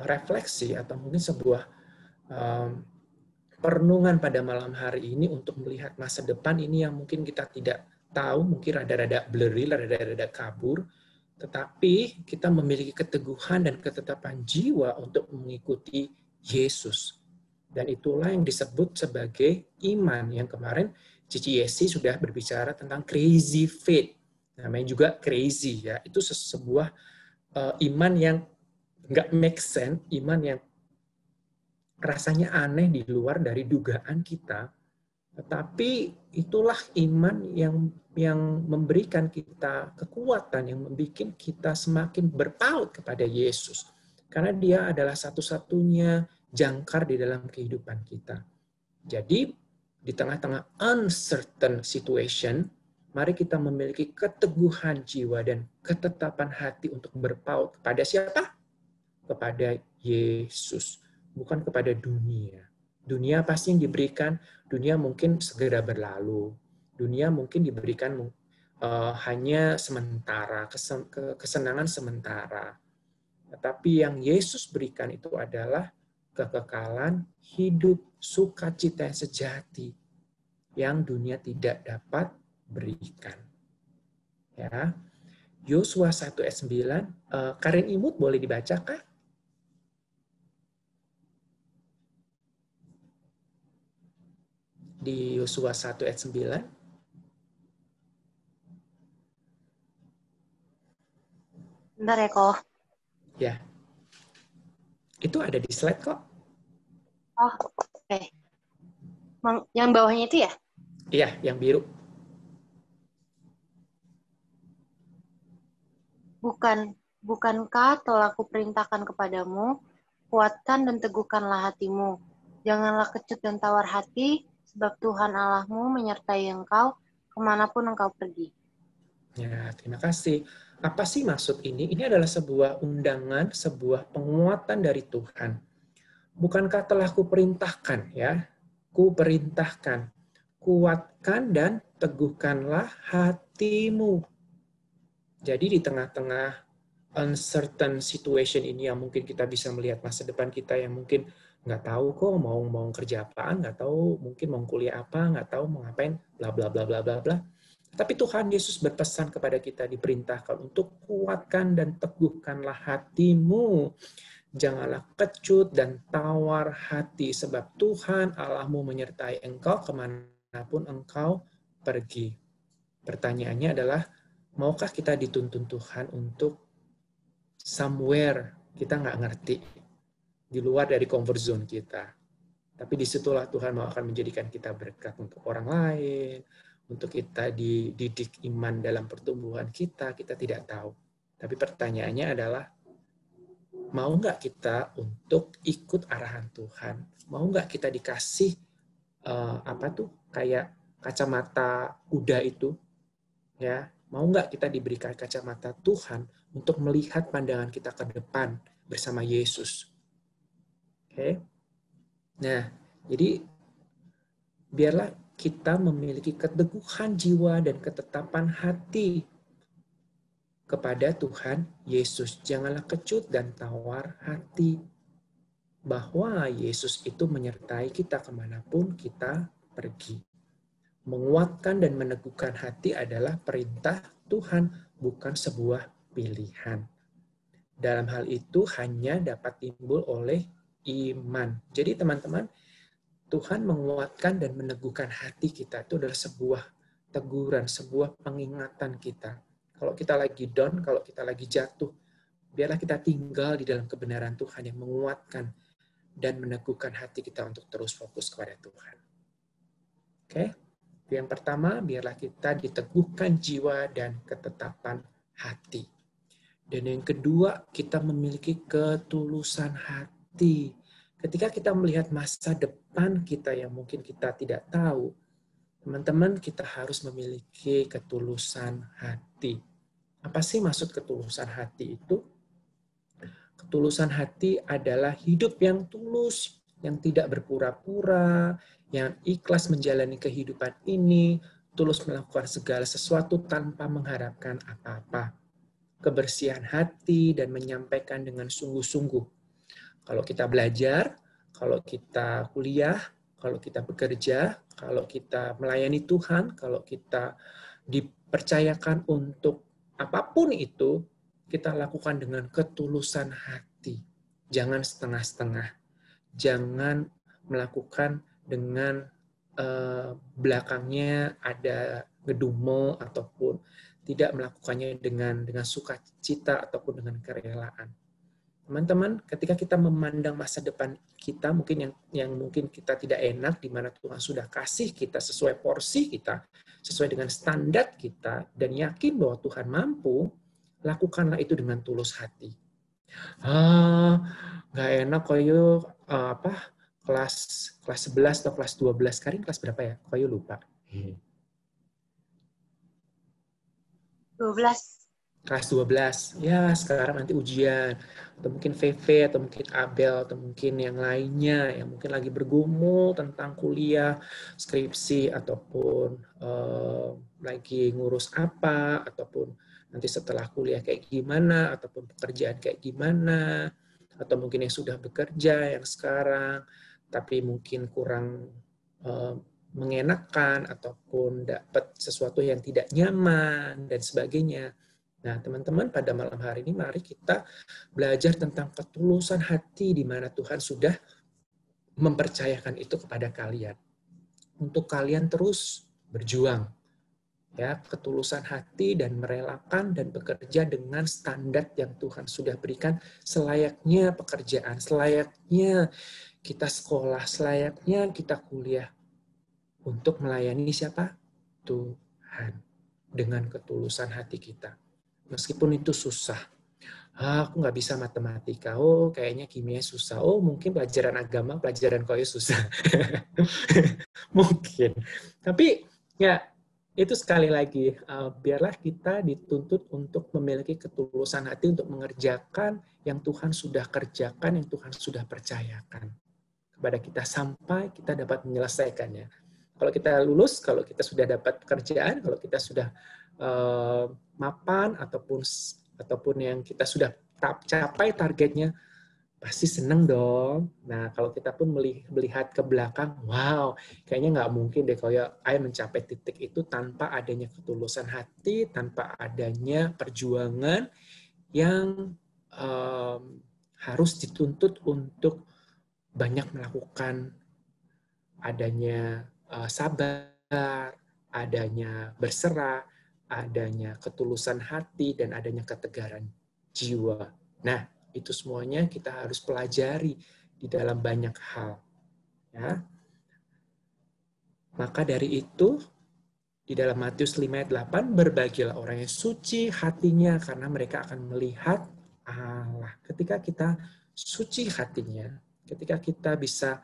refleksi atau mungkin sebuah perenungan pada malam hari ini untuk melihat masa depan ini yang mungkin kita tidak tahu, mungkin rada-rada blurry, rada-rada kabur, tetapi kita memiliki keteguhan dan ketetapan jiwa untuk mengikuti Yesus. Dan itulah yang disebut sebagai iman, yang kemarin Cici Yesi sudah berbicara tentang crazy faith. Namanya juga crazy, ya. Itu sebuah iman yang nggak make sense, iman yang rasanya aneh di luar dari dugaan kita. Tetapi itulah iman yang memberikan kita kekuatan, yang membuat kita semakin berpaut kepada Yesus. Karena dia adalah satu-satunya jangkar di dalam kehidupan kita. Jadi, di tengah-tengah uncertain situation, mari kita memiliki keteguhan jiwa dan ketetapan hati untuk berpaut kepada siapa? Kepada Yesus, bukan kepada dunia. Dunia pasti yang diberikan, dunia mungkin segera berlalu. Dunia mungkin diberikan hanya sementara, kesenangan sementara. Tetapi yang Yesus berikan itu adalah kekekalan, hidup, sukacita yang sejati yang dunia tidak dapat berikan. Ya. Yosua 1 ayat 9, Karin Imut boleh dibacakan? Di Yosua 1 ayat 9. Bentar ya, Ko. Ya. Itu ada di slide kok. Oh, oke. Yang bawahnya itu ya? Iya, yang biru. Bukankah telah kuperintahkan kepadamu, kuatkan dan teguhkanlah hatimu. Janganlah kecut dan tawar hati, sebab Tuhan Allahmu menyertai engkau kemanapun engkau pergi. Ya, terima kasih. Apa sih maksud ini? Ini adalah sebuah undangan, sebuah penguatan dari Tuhan. Bukankah telah kuperintahkan, ya? Kuperintahkan. kuatkan dan teguhkanlah hatimu. Jadi di tengah-tengah uncertain situation ini yang mungkin kita bisa melihat masa depan kita yang mungkin nggak tahu kok mau kerja apaan, nggak tahu mungkin mau kuliah apa, nggak tahu mau ngapain, bla bla bla bla bla bla. Tapi Tuhan Yesus berpesan kepada kita, diperintahkan untuk kuatkan dan teguhkanlah hatimu. Janganlah kecut dan tawar hati, sebab Tuhan Allahmu menyertai engkau kemanapun engkau pergi. Pertanyaannya adalah, maukah kita dituntun Tuhan untuk somewhere kita nggak ngerti, di luar dari comfort zone kita. Tapi disitulah Tuhan mau akan menjadikan kita berkat untuk orang lain, untuk kita dididik iman dalam pertumbuhan kita tidak tahu. Tapi pertanyaannya adalah, mau nggak kita untuk ikut arahan Tuhan? Mau nggak kita dikasih kayak kacamata kuda itu, ya? Mau nggak kita diberikan kacamata Tuhan untuk melihat pandangan kita ke depan bersama Yesus? Oke? Nah, jadi biarlah kita memiliki keteguhan jiwa dan ketetapan hati kepada Tuhan Yesus. Janganlah kecut dan tawar hati. Bahwa Yesus itu menyertai kita kemanapun kita pergi. Menguatkan dan meneguhkan hati adalah perintah Tuhan, bukan sebuah pilihan. Dalam hal itu hanya dapat timbul oleh iman. Jadi teman-teman, Tuhan menguatkan dan meneguhkan hati kita itu adalah sebuah teguran, sebuah pengingatan kita. Kalau kita lagi down, kalau kita lagi jatuh, biarlah kita tinggal di dalam kebenaran Tuhan yang menguatkan dan meneguhkan hati kita untuk terus fokus kepada Tuhan. Oke? Yang pertama, biarlah kita diteguhkan jiwa dan ketetapan hati. Dan yang kedua, kita memiliki ketulusan hati. Ketika kita melihat masa depan kita yang mungkin kita tidak tahu, teman-teman, kita harus memiliki ketulusan hati. Apa sih maksud ketulusan hati itu? Ketulusan hati adalah hidup yang tulus, yang tidak berpura-pura, yang ikhlas menjalani kehidupan ini, tulus melakukan segala sesuatu tanpa mengharapkan apa-apa. Kebersihan hati dan menyampaikan dengan sungguh-sungguh. Kalau kita belajar, kalau kita kuliah, kalau kita bekerja, kalau kita melayani Tuhan, kalau kita dipercayakan untuk apapun itu, kita lakukan dengan ketulusan hati. Jangan setengah-setengah. Jangan melakukan dengan belakangnya ada ngedumel ataupun tidak melakukannya dengan sukacita ataupun dengan kerelaan. Teman-teman, ketika kita memandang masa depan kita, mungkin yang mungkin kita tidak enak, di mana Tuhan sudah kasih kita sesuai porsi kita, sesuai dengan standar kita, dan yakin bahwa Tuhan mampu, lakukanlah itu dengan tulus hati. Nggak enak kok yuk, kelas 11 atau kelas 12, Karin kelas berapa ya? Kok yuk lupa. 12. Kelas 12, ya sekarang nanti ujian, atau mungkin VV, atau mungkin Abel, atau mungkin yang lainnya, yang mungkin lagi bergumul tentang kuliah, skripsi, ataupun lagi ngurus apa, ataupun nanti setelah kuliah kayak gimana, ataupun pekerjaan kayak gimana, atau mungkin yang sudah bekerja, yang sekarang, tapi mungkin kurang mengenakan, ataupun dapat sesuatu yang tidak nyaman, dan sebagainya. Nah, teman-teman, pada malam hari ini mari kita belajar tentang ketulusan hati di mana Tuhan sudah mempercayakan itu kepada kalian. Untuk kalian terus berjuang. Ya, ketulusan hati dan merelakan dan bekerja dengan standar yang Tuhan sudah berikan, selayaknya pekerjaan, selayaknya kita sekolah, selayaknya kita kuliah. Untuk melayani siapa? Tuhan. Dengan ketulusan hati kita. Meskipun itu susah. Aku nggak bisa matematika. Oh, kayaknya kimia susah. Oh, mungkin pelajaran agama, pelajaran koyo susah. Mungkin. Tapi ya itu sekali lagi, biarlah kita dituntut untuk memiliki ketulusan hati untuk mengerjakan yang Tuhan sudah kerjakan, yang Tuhan sudah percayakan kepada kita sampai kita dapat menyelesaikannya. Kalau kita lulus, kalau kita sudah dapat pekerjaan, kalau kita sudah mapan ataupun yang kita sudah capai targetnya, pasti seneng dong. Nah, kalau kita pun melihat ke belakang, wow, kayaknya nggak mungkin deh kalau saya mencapai titik itu tanpa adanya ketulusan hati, tanpa adanya perjuangan yang harus dituntut untuk banyak melakukan adanya sabar, adanya berserah, adanya ketulusan hati, dan adanya ketegaran jiwa. Nah, itu semuanya kita harus pelajari di dalam banyak hal. Ya. Maka dari itu, di dalam Matius 5 ayat 8, berbahagialah orang yang suci hatinya, karena mereka akan melihat Allah. Ketika kita suci hatinya, ketika kita bisa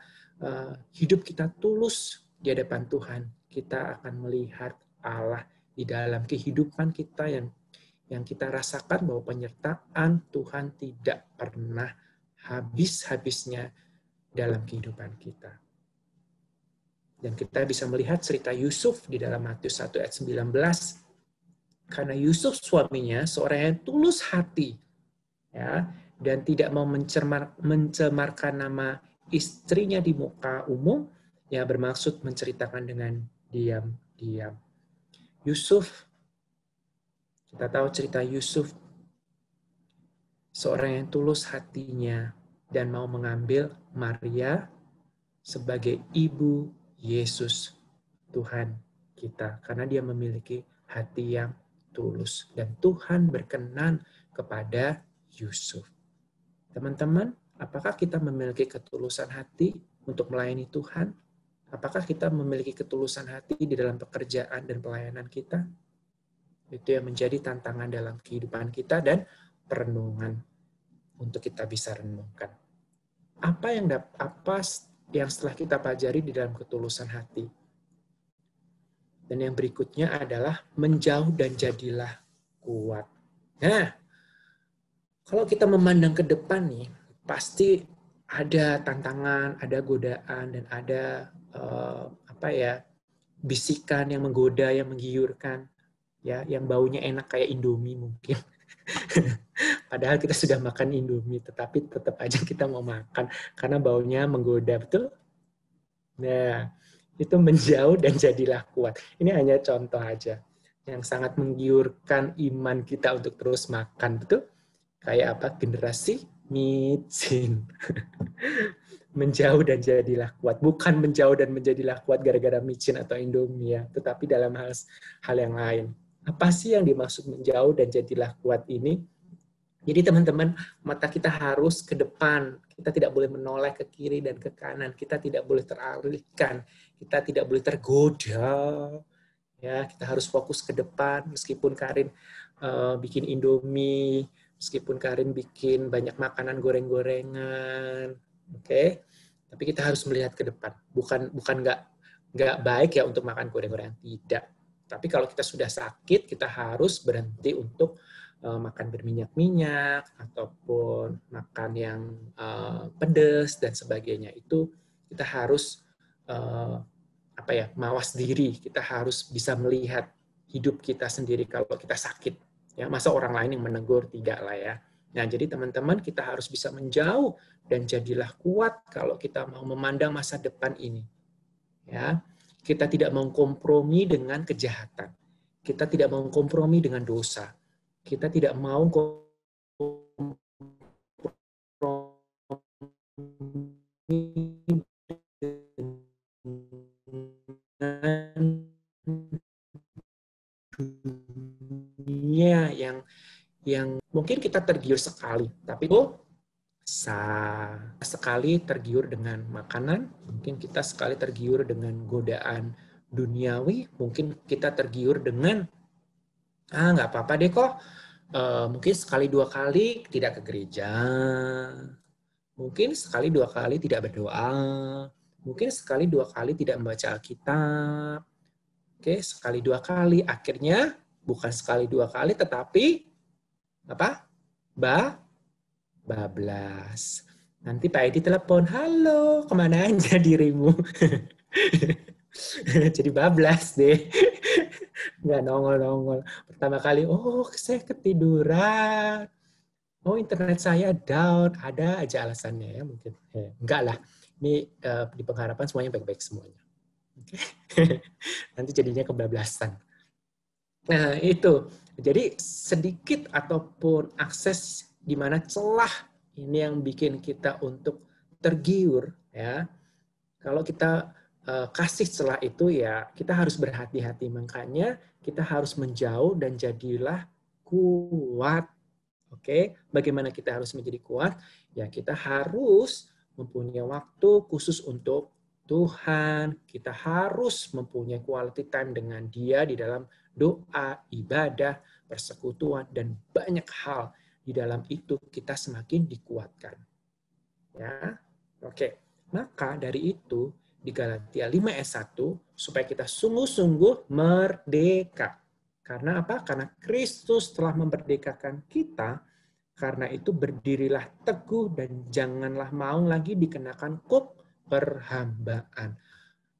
hidup kita tulus di hadapan Tuhan, kita akan melihat Allah di dalam kehidupan kita yang kita rasakan bahwa penyertaan Tuhan tidak pernah habis-habisnya dalam kehidupan kita. Dan kita bisa melihat cerita Yusuf di dalam Matius 1 ayat 19. Karena Yusuf suaminya seorang yang tulus hati, ya, dan tidak mau mencemarkan nama istrinya di muka umum, ya, bermaksud menceritakan dengan diam-diam. Yusuf, kita tahu cerita Yusuf, seorang yang tulus hatinya dan mau mengambil Maria sebagai ibu Yesus, Tuhan kita. Karena dia memiliki hati yang tulus. Dan Tuhan berkenan kepada Yusuf. Teman-teman, apakah kita memiliki ketulusan hati untuk melayani Tuhan? Apakah kita memiliki ketulusan hati di dalam pekerjaan dan pelayanan kita? Itu yang menjadi tantangan dalam kehidupan kita dan perenungan untuk kita bisa renungkan. Apa yang setelah kita pelajari di dalam ketulusan hati? Dan yang berikutnya adalah menjauh dan jadilah kuat. Nah, kalau kita memandang ke depan nih, pasti ada tantangan, ada godaan, dan ada bisikan yang menggoda, yang menggiurkan, ya, yang baunya enak kayak Indomie mungkin. Padahal kita sudah makan Indomie, tetapi tetap aja kita mau makan karena baunya menggoda, betul? Nah, itu menjauh dan jadilah kuat. Ini hanya contoh aja yang sangat menggiurkan iman kita untuk terus makan, betul? Kayak apa? Generasi micin. Menjauh dan jadilah kuat. Bukan menjauh dan menjadilah kuat gara-gara micin atau Indomie, ya, tetapi dalam hal yang lain. Apa sih yang dimaksud menjauh dan jadilah kuat ini? Jadi teman-teman, mata kita harus ke depan. Kita tidak boleh menoleh ke kiri dan ke kanan. Kita tidak boleh teralihkan. Kita tidak boleh tergoda. Ya, kita harus fokus ke depan. Meskipun Karin bikin Indomie, meskipun Karin bikin banyak makanan goreng-gorengan, oke? Tapi kita harus melihat ke depan. Bukan nggak baik ya untuk makan goreng-gorengan, tidak. Tapi kalau kita sudah sakit, kita harus berhenti untuk makan berminyak-minyak ataupun makan yang pedas dan sebagainya. Itu kita harus mawas diri. Kita harus bisa melihat hidup kita sendiri kalau kita sakit. Ya, masa orang lain yang menegur, tidak lah ya. Nah, jadi teman-teman, kita harus bisa menjauh dan jadilah kuat kalau kita mau memandang masa depan ini. Ya, kita tidak mau kompromi dengan kejahatan. Kita tidak mau kompromi dengan dosa. Kita tidak mau kompromi dengan dunia yang mungkin kita tergiur sekali, tapi sekali tergiur dengan makanan, mungkin kita sekali tergiur dengan godaan duniawi, mungkin kita tergiur dengan nggak apa-apa deh kok, mungkin sekali dua kali tidak ke gereja, mungkin sekali dua kali tidak berdoa, mungkin sekali dua kali tidak membaca Alkitab, oke, sekali dua kali, akhirnya bukan sekali dua kali, tetapi apa? Bablas. Nanti Pak Edi telepon, halo, kemana aja dirimu? Jadi bablas deh. Nggak nongol-nongol. Pertama kali, oh saya ketiduran. Oh internet saya down. Ada aja alasannya ya mungkin. Enggak lah. Ini di pengharapan semuanya baik-baik semuanya. Oke. Nanti jadinya kebablasan. Nah itu. Jadi sedikit ataupun akses di mana celah ini yang bikin kita untuk tergiur ya. Kalau kita kasih celah itu ya kita harus berhati-hati, makanya kita harus menjauh dan jadilah kuat. Oke, bagaimana kita harus menjadi kuat? Ya kita harus mempunyai waktu khusus untuk Tuhan. Kita harus mempunyai quality time dengan Dia di dalam doa, ibadah, persekutuan, dan banyak hal. Di dalam itu kita semakin dikuatkan. Ya, oke. Maka dari itu di Galatia 5 ayat 1 supaya kita sungguh-sungguh merdeka. Karena apa? Karena Kristus telah memerdekakan kita. Karena itu berdirilah teguh dan janganlah mau lagi dikenakan kuk perhambaan.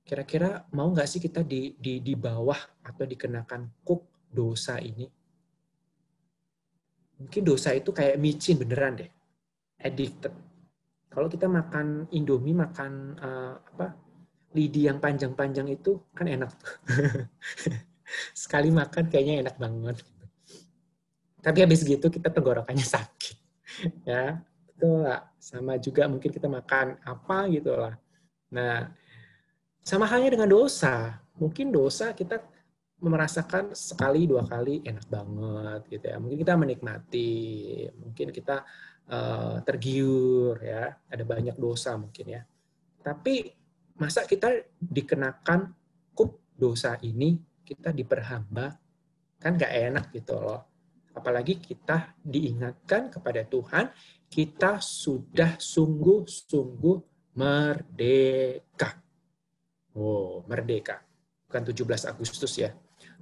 Kira-kira mau nggak sih kita di bawah atau dikenakan kuk dosa ini? Mungkin dosa itu kayak micin beneran deh. Addicted. Kalau kita makan Indomie, makan lidi yang panjang-panjang itu kan enak. Sekali makan kayaknya enak banget. Tapi habis gitu kita tenggorokannya sakit. Ya, betul lah. Sama juga mungkin kita makan apa gitu lah. Nah, sama halnya dengan dosa. Mungkin dosa kita merasakan sekali, dua kali enak banget gitu ya. Mungkin kita menikmati, mungkin kita tergiur ya. Ada banyak dosa mungkin ya. Tapi masa kita dikenakan kup dosa ini, kita diperhamba, kan nggak enak gitu loh. Apalagi kita diingatkan kepada Tuhan, kita sudah sungguh-sungguh merdeka. Oh, merdeka. Bukan 17 Agustus ya.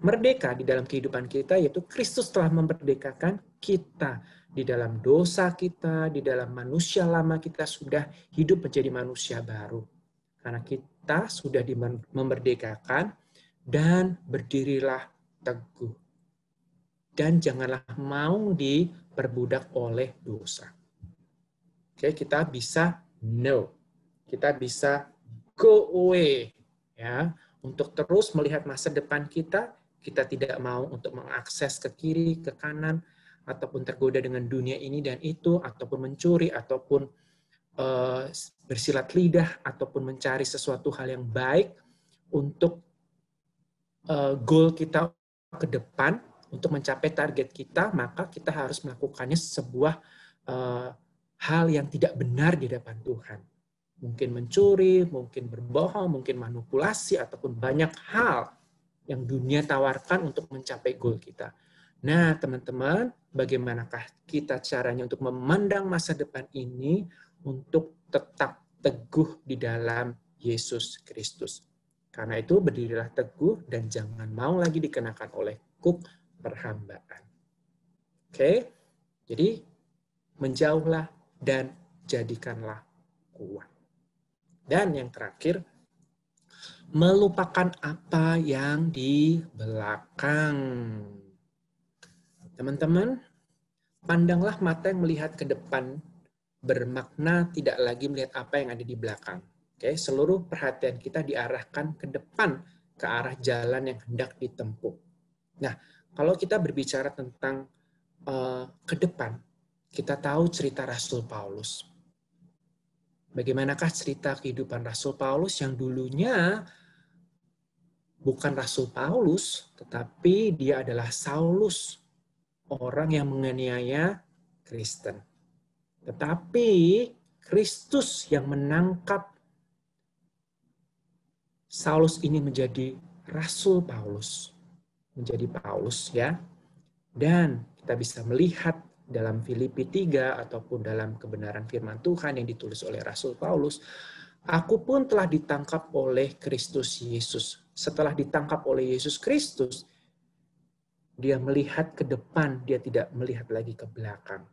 Merdeka di dalam kehidupan kita, yaitu Kristus telah memerdekakan kita. Di dalam dosa kita, di dalam manusia lama kita sudah hidup menjadi manusia baru. Karena kita sudah memerdekakan dan berdirilah teguh. Dan janganlah mau diperbudak oleh dosa. Oke, kita bisa no. Kita bisa go away. Ya, untuk terus melihat masa depan kita, kita tidak mau untuk mengakses ke kiri, ke kanan, ataupun tergoda dengan dunia ini dan itu, ataupun mencuri, ataupun bersilat lidah, ataupun mencari sesuatu hal yang baik untuk goal kita ke depan, untuk mencapai target kita, maka kita harus melakukannya sebuah hal yang tidak benar di depan Tuhan. Mungkin mencuri, mungkin berbohong, mungkin manipulasi, ataupun banyak hal yang dunia tawarkan untuk mencapai goal kita. Nah, teman-teman, bagaimanakah kita caranya untuk memandang masa depan ini untuk tetap teguh di dalam Yesus Kristus? Karena itu berdirilah teguh dan jangan mau lagi dikenakan oleh kuk perhambaan. Oke, jadi menjauhlah dan jadikanlah kuat. Dan yang terakhir, melupakan apa yang di belakang. Teman-teman, pandanglah mata yang melihat ke depan, bermakna tidak lagi melihat apa yang ada di belakang. Oke, seluruh perhatian kita diarahkan ke depan, ke arah jalan yang hendak ditempuh. Nah, kalau kita berbicara tentang ke depan, kita tahu cerita Rasul Paulus. Bagaimanakah cerita kehidupan Rasul Paulus yang dulunya bukan Rasul Paulus, tetapi dia adalah Saulus, orang yang menganiaya Kristen. Tetapi Kristus yang menangkap Saulus ini menjadi Rasul Paulus. Menjadi Paulus ya. Dan kita bisa melihat dalam Filipi 3 ataupun dalam kebenaran firman Tuhan yang ditulis oleh Rasul Paulus, aku pun telah ditangkap oleh Kristus Yesus. Setelah ditangkap oleh Yesus Kristus, dia melihat ke depan, dia tidak melihat lagi ke belakang.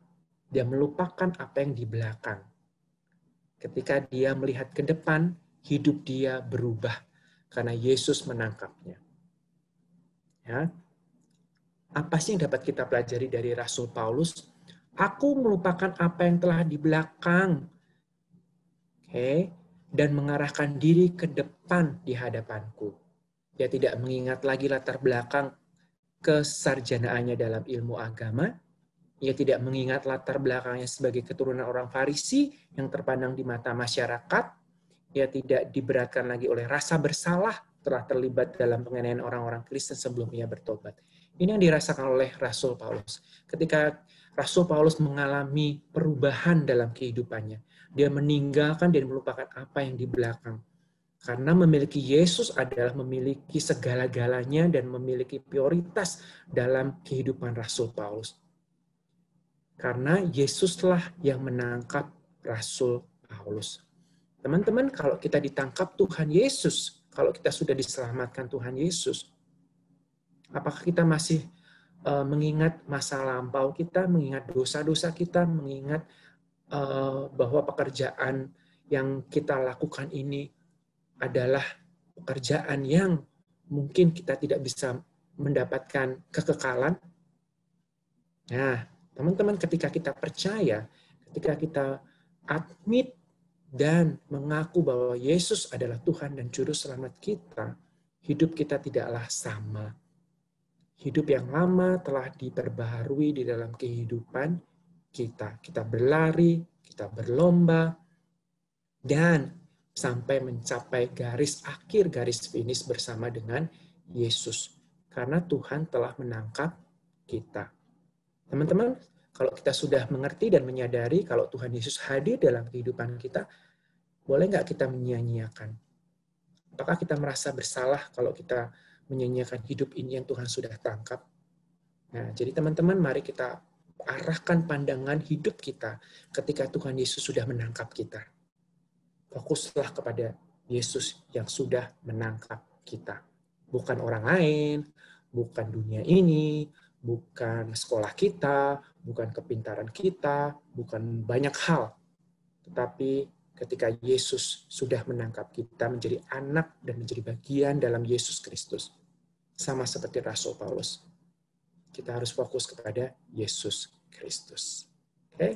Dia melupakan apa yang di belakang. Ketika dia melihat ke depan, hidup dia berubah. karena Yesus menangkapnya. Ya. Apa sih yang dapat kita pelajari dari Rasul Paulus? Aku melupakan apa yang telah di belakang, dan mengarahkan diri ke depan di hadapanku. Dia tidak mengingat lagi latar belakang kesarjanaannya dalam ilmu agama. Ia tidak mengingat latar belakangnya sebagai keturunan orang Farisi yang terpandang di mata masyarakat. Ia tidak diberatkan lagi oleh rasa bersalah telah terlibat dalam penganiayaan orang-orang Kristen sebelum ia bertobat. Ini yang dirasakan oleh Rasul Paulus. Ketika Rasul Paulus mengalami perubahan dalam kehidupannya, dia meninggalkan dan melupakan apa yang di belakang. Karena memiliki Yesus adalah memiliki segala-galanya dan memiliki prioritas dalam kehidupan Rasul Paulus. Karena Yesuslah yang menangkap Rasul Paulus. Teman-teman, kalau kita ditangkap Tuhan Yesus, kalau kita sudah diselamatkan Tuhan Yesus, apakah kita masih mengingat masa lampau kita, mengingat dosa-dosa kita, mengingat bahwa pekerjaan yang kita lakukan ini adalah pekerjaan yang mungkin kita tidak bisa mendapatkan kekekalan? Nah, teman-teman, ketika kita percaya, ketika kita admit dan mengaku bahwa Yesus adalah Tuhan dan Juru Selamat kita, hidup kita tidaklah sama. Hidup yang lama telah diperbaharui di dalam kehidupan kita. Kita berlari, kita berlomba, dan sampai mencapai garis akhir, garis finish bersama dengan Yesus. Karena Tuhan telah menangkap kita. Teman-teman, kalau kita sudah mengerti dan menyadari kalau Tuhan Yesus hadir dalam kehidupan kita, boleh nggak kita menyia-nyiakan? Apakah kita merasa bersalah kalau kita menyia-nyiakan hidup ini yang Tuhan sudah tangkap? Nah, jadi teman-teman, mari kita arahkan pandangan hidup kita ketika Tuhan Yesus sudah menangkap kita. Fokuslah kepada Yesus yang sudah menangkap kita. Bukan orang lain, bukan dunia ini, bukan sekolah kita, bukan kepintaran kita, bukan banyak hal. Tetapi ketika Yesus sudah menangkap kita menjadi anak dan menjadi bagian dalam Yesus Kristus. Sama seperti Rasul Paulus. Kita harus fokus kepada Yesus Kristus. Oke?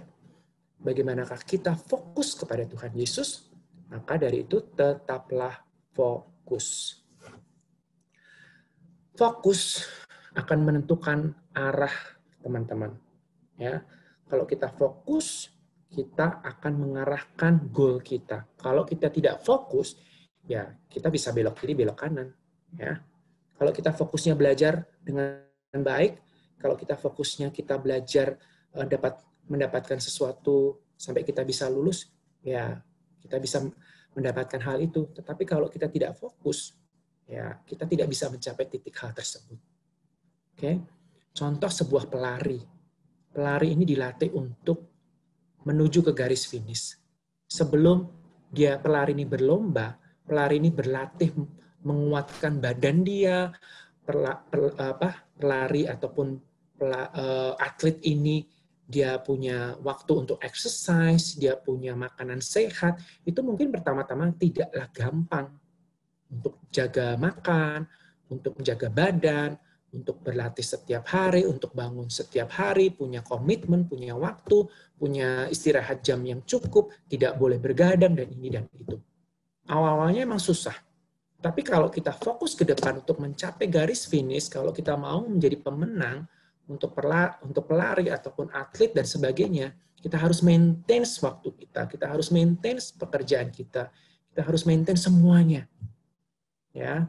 Bagaimanakah kita fokus kepada Tuhan Yesus? Maka dari itu tetaplah fokus. Fokus akan menentukan arah, teman-teman. Ya, kalau kita fokus, kita akan mengarahkan goal kita. Kalau kita tidak fokus, ya kita bisa belok kiri, belok kanan. Ya, kalau kita fokusnya belajar dengan baik, kalau kita fokusnya kita belajar mendapatkan sesuatu sampai kita bisa lulus, ya kita bisa mendapatkan hal itu. Tetapi kalau kita tidak fokus, ya kita tidak bisa mencapai titik hal tersebut. Oke, contoh sebuah pelari. Pelari ini dilatih untuk menuju ke garis finish. Sebelum pelari ini berlomba, pelari ini berlatih menguatkan badan dia. Pelari ataupun atlet ini dia punya waktu untuk exercise, dia punya makanan sehat. Itu mungkin pertama-tama tidaklah gampang untuk jaga makan, untuk menjaga badan, untuk berlatih setiap hari, untuk bangun setiap hari, punya komitmen, punya waktu, punya istirahat jam yang cukup, tidak boleh bergadang, dan ini dan itu. Awal-awalnya emang susah. Tapi kalau kita fokus ke depan untuk mencapai garis finish, kalau kita mau menjadi pemenang untuk pelari ataupun atlet dan sebagainya, kita harus maintain waktu kita harus maintain pekerjaan kita harus maintain semuanya. Ya.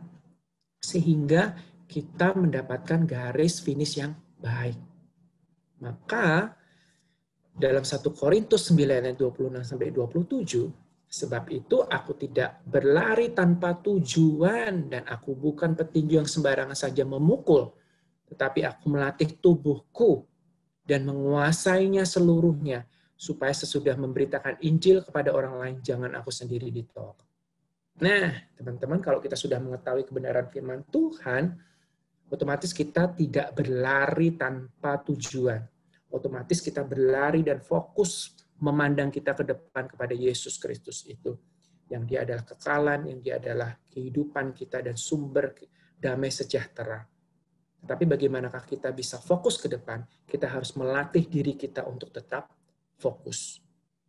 Sehingga kita mendapatkan garis finish yang baik. Maka dalam 1 Korintus 9 ayat 26 sampai 27, sebab itu aku tidak berlari tanpa tujuan dan aku bukan petinju yang sembarangan saja memukul, tetapi aku melatih tubuhku dan menguasainya seluruhnya supaya sesudah memberitakan Injil kepada orang lain jangan aku sendiri ditolak. Nah, teman-teman, kalau kita sudah mengetahui kebenaran firman Tuhan, otomatis kita tidak berlari tanpa tujuan. Otomatis kita berlari dan fokus memandang kita ke depan kepada Yesus Kristus itu. yang dia adalah kekalan, yang dia adalah kehidupan kita dan sumber damai sejahtera. Tapi bagaimanakah kita bisa fokus ke depan? Kita harus melatih diri kita untuk tetap fokus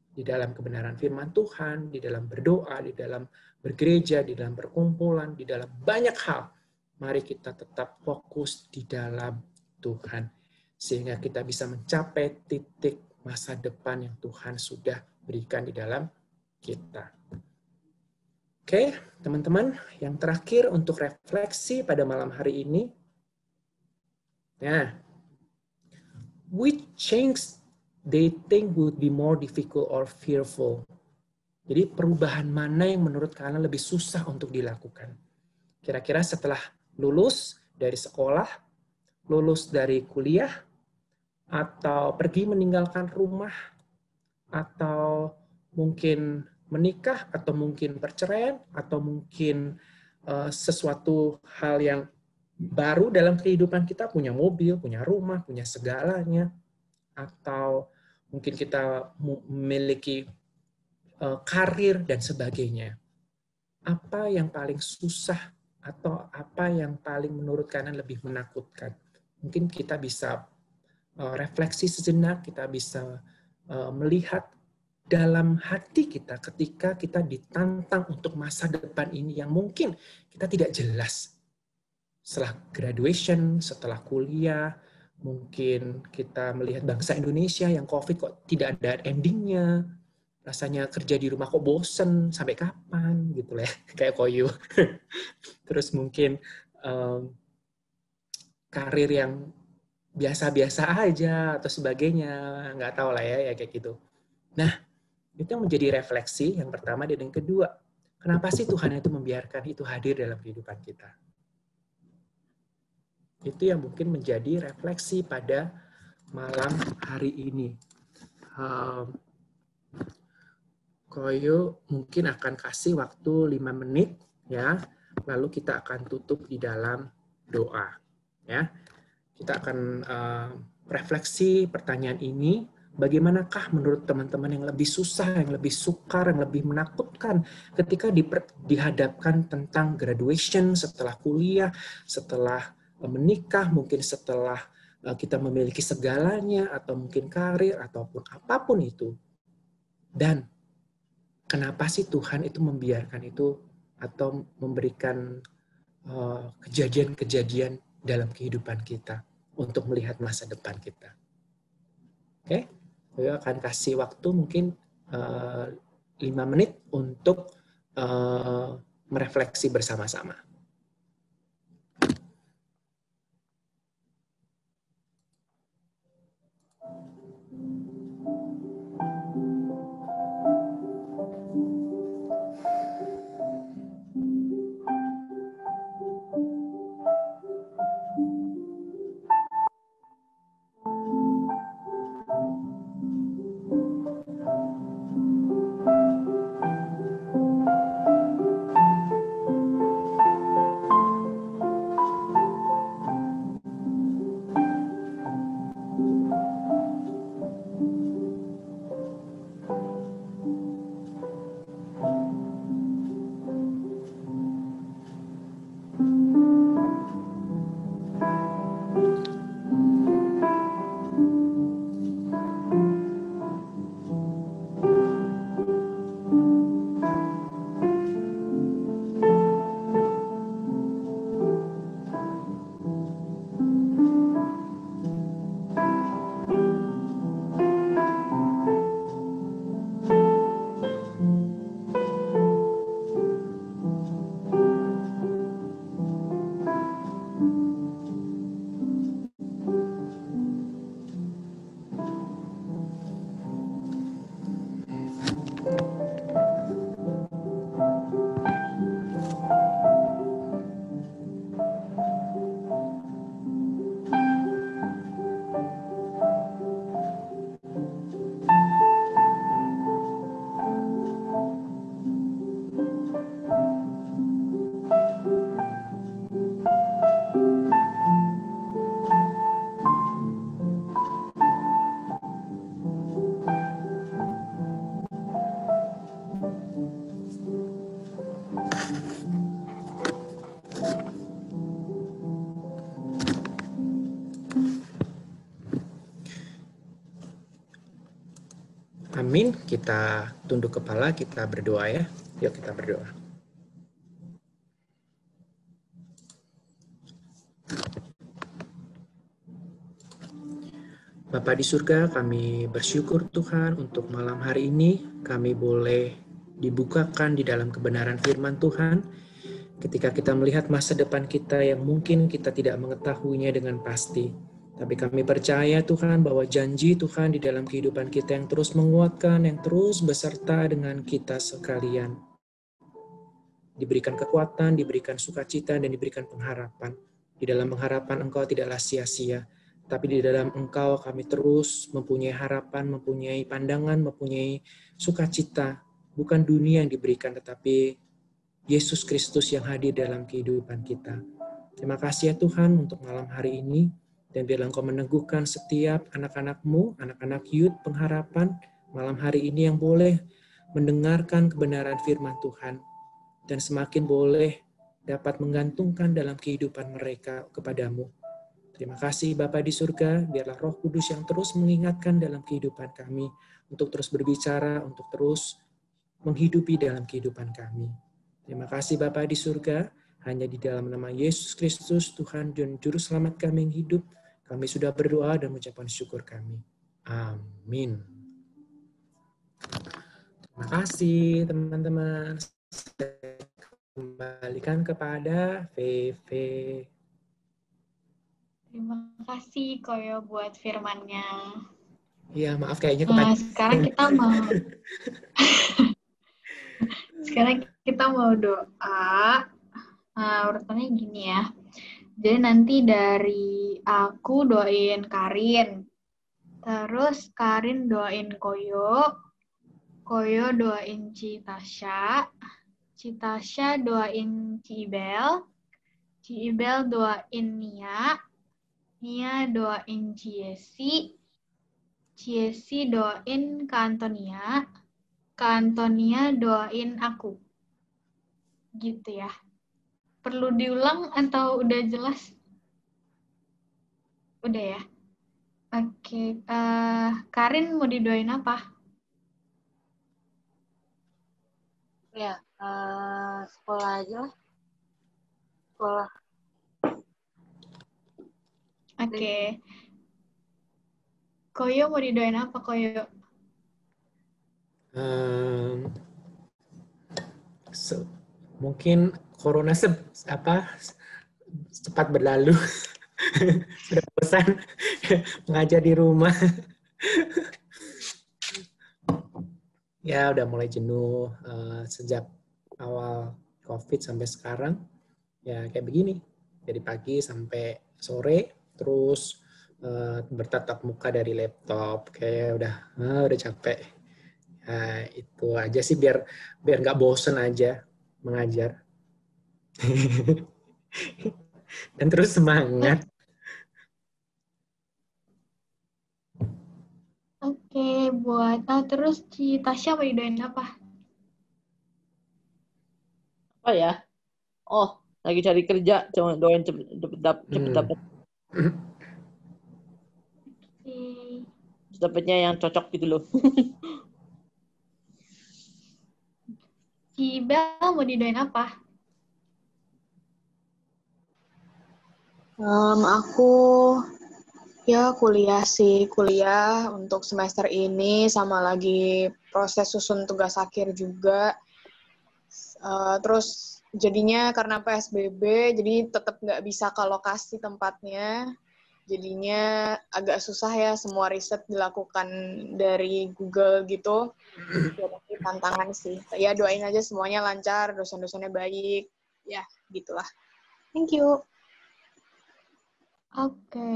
di dalam kebenaran firman Tuhan, di dalam berdoa, di dalam bergereja, di dalam berkumpulan, di dalam banyak hal. Mari kita tetap fokus di dalam Tuhan, sehingga kita bisa mencapai titik masa depan yang Tuhan sudah berikan di dalam kita. Oke, teman-teman, yang terakhir untuk refleksi pada malam hari ini. Nah, which change they think would be more difficult or fearful? Jadi perubahan mana yang menurut kalian lebih susah untuk dilakukan? Kira-kira setelah lulus dari sekolah, lulus dari kuliah, atau pergi meninggalkan rumah, atau mungkin menikah, atau mungkin perceraian, atau mungkin sesuatu hal yang baru dalam kehidupan kita, punya mobil, punya rumah, punya segalanya, atau mungkin kita memiliki karir dan sebagainya. Apa yang paling susah atau apa yang paling menurut kalian lebih menakutkan? Mungkin kita bisa refleksi sejenak, kita bisa melihat dalam hati kita ketika kita ditantang untuk masa depan ini yang mungkin kita tidak jelas. Setelah graduation, setelah kuliah, mungkin kita melihat bangsa Indonesia yang COVID kok tidak ada endingnya, rasanya kerja di rumah kok bosen, sampai kapan gitu lah, kayak Koyu. Terus mungkin karir yang biasa-biasa aja atau sebagainya, nggak tahu lah ya kayak gitu. Nah, itu yang menjadi refleksi yang pertama dan yang kedua. Kenapa sih Tuhan itu membiarkan itu hadir dalam kehidupan kita? Itu yang mungkin menjadi refleksi pada malam hari ini. Koyo mungkin akan kasih waktu 5 menit ya, lalu kita akan tutup di dalam doa ya. Kita akan refleksi pertanyaan ini, bagaimanakah menurut teman-teman yang lebih susah, yang lebih sukar, yang lebih menakutkan ketika dihadapkan tentang graduation, setelah kuliah, setelah menikah, mungkin setelah kita memiliki segalanya, atau mungkin karir, ataupun apapun itu. Dan kenapa sih Tuhan itu membiarkan itu atau memberikan kejadian-kejadian dalam kehidupan kita untuk melihat masa depan kita? Oke, saya akan kasih waktu mungkin 5 menit untuk merefleksi bersama-sama. Amin. Kita tunduk kepala, kita berdoa ya. Yuk kita berdoa. Bapa di surga, kami bersyukur Tuhan untuk malam hari ini. Kami boleh dibukakan di dalam kebenaran firman Tuhan. Ketika kita melihat masa depan kita yang mungkin kita tidak mengetahuinya dengan pasti. Tapi kami percaya Tuhan bahwa janji Tuhan di dalam kehidupan kita yang terus menguatkan, yang terus beserta dengan kita sekalian. Diberikan kekuatan, diberikan sukacita, dan diberikan pengharapan. Di dalam pengharapan Engkau tidaklah sia-sia. Tapi di dalam Engkau kami terus mempunyai harapan, mempunyai pandangan, mempunyai sukacita. Bukan dunia yang diberikan, tetapi Yesus Kristus yang hadir dalam kehidupan kita. Terima kasih ya Tuhan untuk malam hari ini. Dan biarlah Engkau meneguhkan setiap anak-anak-Mu, anak-anak youth pengharapan malam hari ini yang boleh mendengarkan kebenaran firman Tuhan. Dan semakin boleh dapat menggantungkan dalam kehidupan mereka kepadamu. Terima kasih Bapa di surga, biarlah Roh Kudus yang terus mengingatkan dalam kehidupan kami, untuk terus berbicara, untuk terus menghidupi dalam kehidupan kami. Terima kasih Bapa di surga, hanya di dalam nama Yesus Kristus, Tuhan dan Juru Selamat kami yang hidup, kami sudah berdoa dan mengucapkan syukur kami. Amin. Terima kasih teman-teman. Saya kembalikan kepada VV. Terima kasih Koyo buat firmannya. Iya, maaf kayaknya Sekarang kita mau doa. Urutannya gini ya. Jadi nanti dari aku doain Karin. Terus Karin doain Koyo. Koyo doain Citasya. Citasya doain Cibel. Cibel doain Nia. Nia doain Ciesi. Ciesi doain Kak Antonia. Kak Antonia doain aku. Gitu ya. Perlu diulang atau udah jelas? Udah ya? Oke. Karin mau didoain apa? Ya, sekolah aja lah. Sekolah. Oke. Koyo mau didoain apa, Koyo? Mungkin corona cepat berlalu. Sudah bosan mengajar di rumah. Ya udah mulai jenuh sejak awal COVID sampai sekarang. Ya kayak begini. Dari pagi sampai sore terus bertatap muka dari laptop. Kayak udah capek. Itu aja sih biar nggak bosen aja mengajar. Dan terus semangat. Oke, buat terus Tasya mau didoain apa? Apa ya? Oh, lagi cari kerja, cuma doain cepet dapat. Dapatnya yang cocok gitu loh. Cibel mau didoain apa? Aku ya kuliah untuk semester ini, sama lagi proses susun tugas akhir juga. Terus jadinya karena PSBB, jadi tetap nggak bisa ke lokasi tempatnya. Jadinya agak susah ya, semua riset dilakukan dari Google gitu. Jadi tantangan sih. Ya doain aja semuanya lancar, dosen-dosennya baik. Ya gitulah. Thank you. Oke.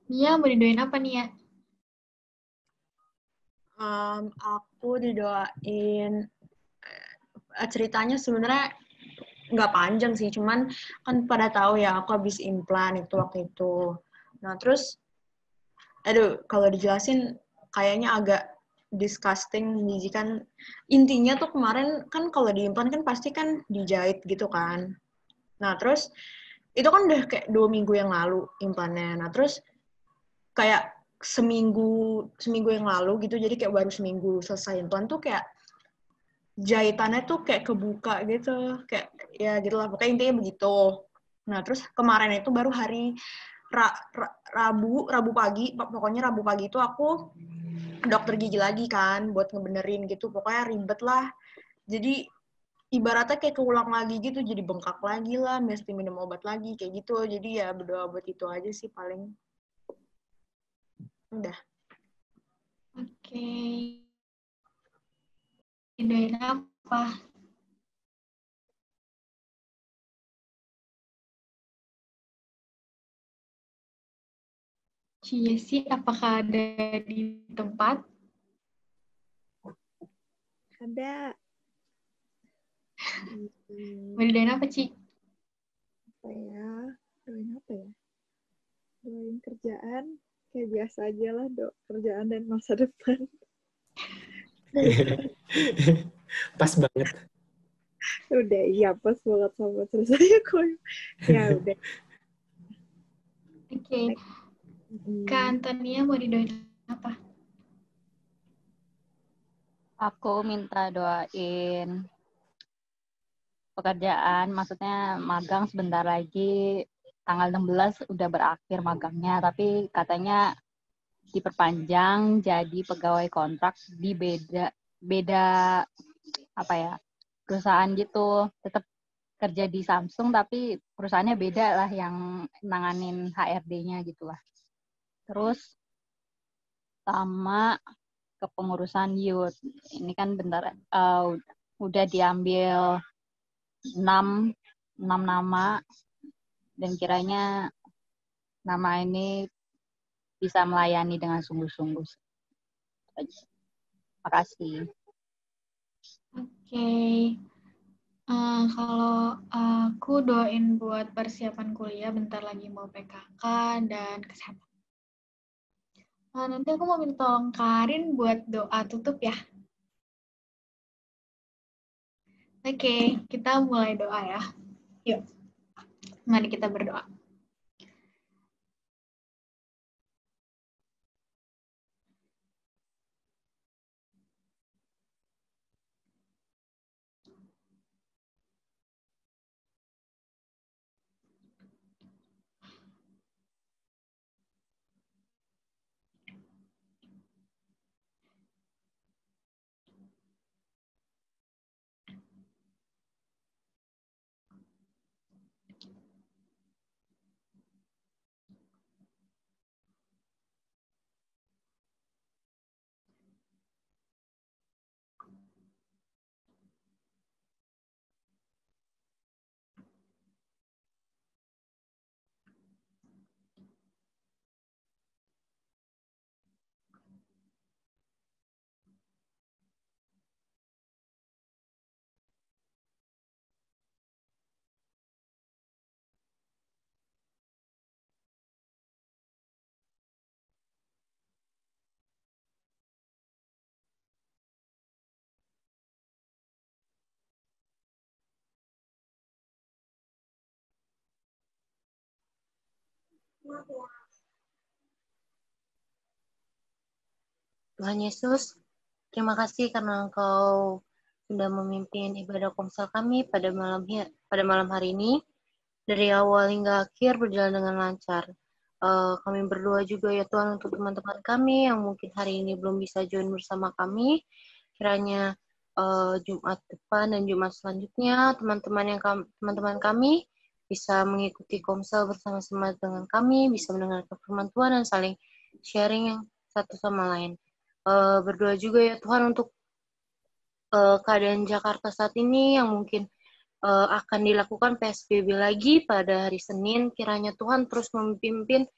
Nia mau didoain apa, Nia? Aku didoain, ceritanya sebenarnya nggak panjang sih, cuman kan pada tahu ya aku habis implan itu waktu itu. Nah terus, kalau dijelasin kayaknya agak disgusting, menjijikan. Intinya tuh kemarin kan kalau di implan kan pasti kan dijahit gitu kan. Nah terus itu kan udah kayak 2 minggu yang lalu implannya. Nah terus kayak seminggu yang lalu gitu, jadi kayak baru seminggu selesai implan tuh kayak jahitannya tuh kayak kebuka gitu, kayak ya gitulah, pokoknya intinya begitu. Nah terus kemarin itu baru hari Rabu pagi, pokoknya Rabu pagi itu aku dokter gigi lagi kan buat ngebenerin gitu, pokoknya ribet lah. Jadi ibaratnya kayak keulang lagi gitu, jadi bengkak lagi lah, mesti minum obat lagi kayak gitu. Jadi ya berdoa buat itu aja sih paling. Udah. Oke. Doain apa? Ci, apakah ada di tempat? Ada. Mau didoain apa, Ci? Apa ya? Doain apa ya? Doain kerjaan. Kayak biasa aja lah, kerjaan dan masa depan. Pas banget. Udah, iya pas banget sama selesai aku. Ya udah. Oke. Kak Antonia mau didoain apa? Aku minta doain pekerjaan, maksudnya magang sebentar lagi, tanggal 16 udah berakhir magangnya, tapi katanya diperpanjang jadi pegawai kontrak di beda apa ya, perusahaan gitu. Tetap kerja di Samsung tapi perusahaannya beda lah yang nanganin HRD-nya gitu lah. Terus sama kepengurusan youth. Ini kan bentar udah diambil 6 nama dan kiranya nama ini bisa melayani dengan sungguh-sungguh. Makasih. Oke. Kalau aku doain buat persiapan kuliah, bentar lagi mau PKK dan kesehatan. Nanti aku mau minta tolong Karin buat doa tutup ya. Oke, kita mulai doa ya. Yuk, mari kita berdoa. Tuhan Yesus, terima kasih karena Engkau sudah memimpin ibadah komsel kami pada malam hari ini. Dari awal hingga akhir berjalan dengan lancar. Kami berdoa juga ya Tuhan untuk teman-teman kami yang mungkin hari ini belum bisa join bersama kami. Kiranya Jumat depan dan Jumat selanjutnya teman-teman kami bisa mengikuti komsel bersama-sama dengan kami, bisa mendengarkan firman Tuhan dan saling sharing yang satu sama lain. Berdoa juga ya Tuhan untuk keadaan Jakarta saat ini yang mungkin akan dilakukan PSBB lagi pada hari Senin. Kiranya Tuhan terus memimpin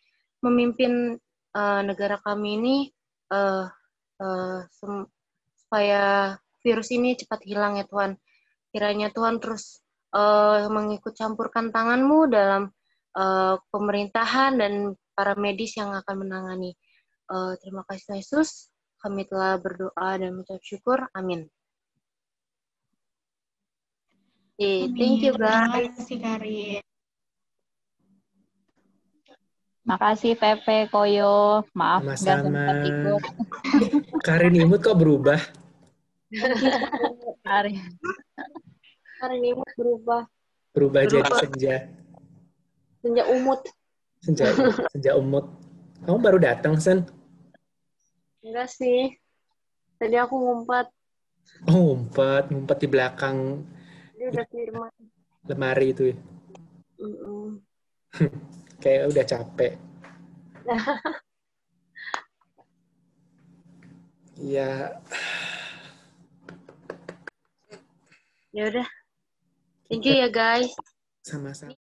negara kami ini supaya virus ini cepat hilang ya Tuhan. Kiranya Tuhan terus mengikut campurkan tangan-Mu dalam pemerintahan dan para medis yang akan menangani. Terima kasih Yesus. Kami telah berdoa dan mengucap syukur. Amin. Thank you guys. Terima kasih Karin. Makasih Pepe, Koyo. Maaf nggak Sama-sama. sempat ikut. Karin Imut kok berubah? Hari. Hari ini berubah. Berubah jadi Berubah. senja. Senja umut. Senja umut. Kamu baru datang, Sen? Enggak sih. Tadi aku ngumpet. Oh, ngumpet di belakang Dia udah kiriman. lemari itu. Kayak udah capek. Ya. Ya udah. Thank you ya guys. Sama-sama.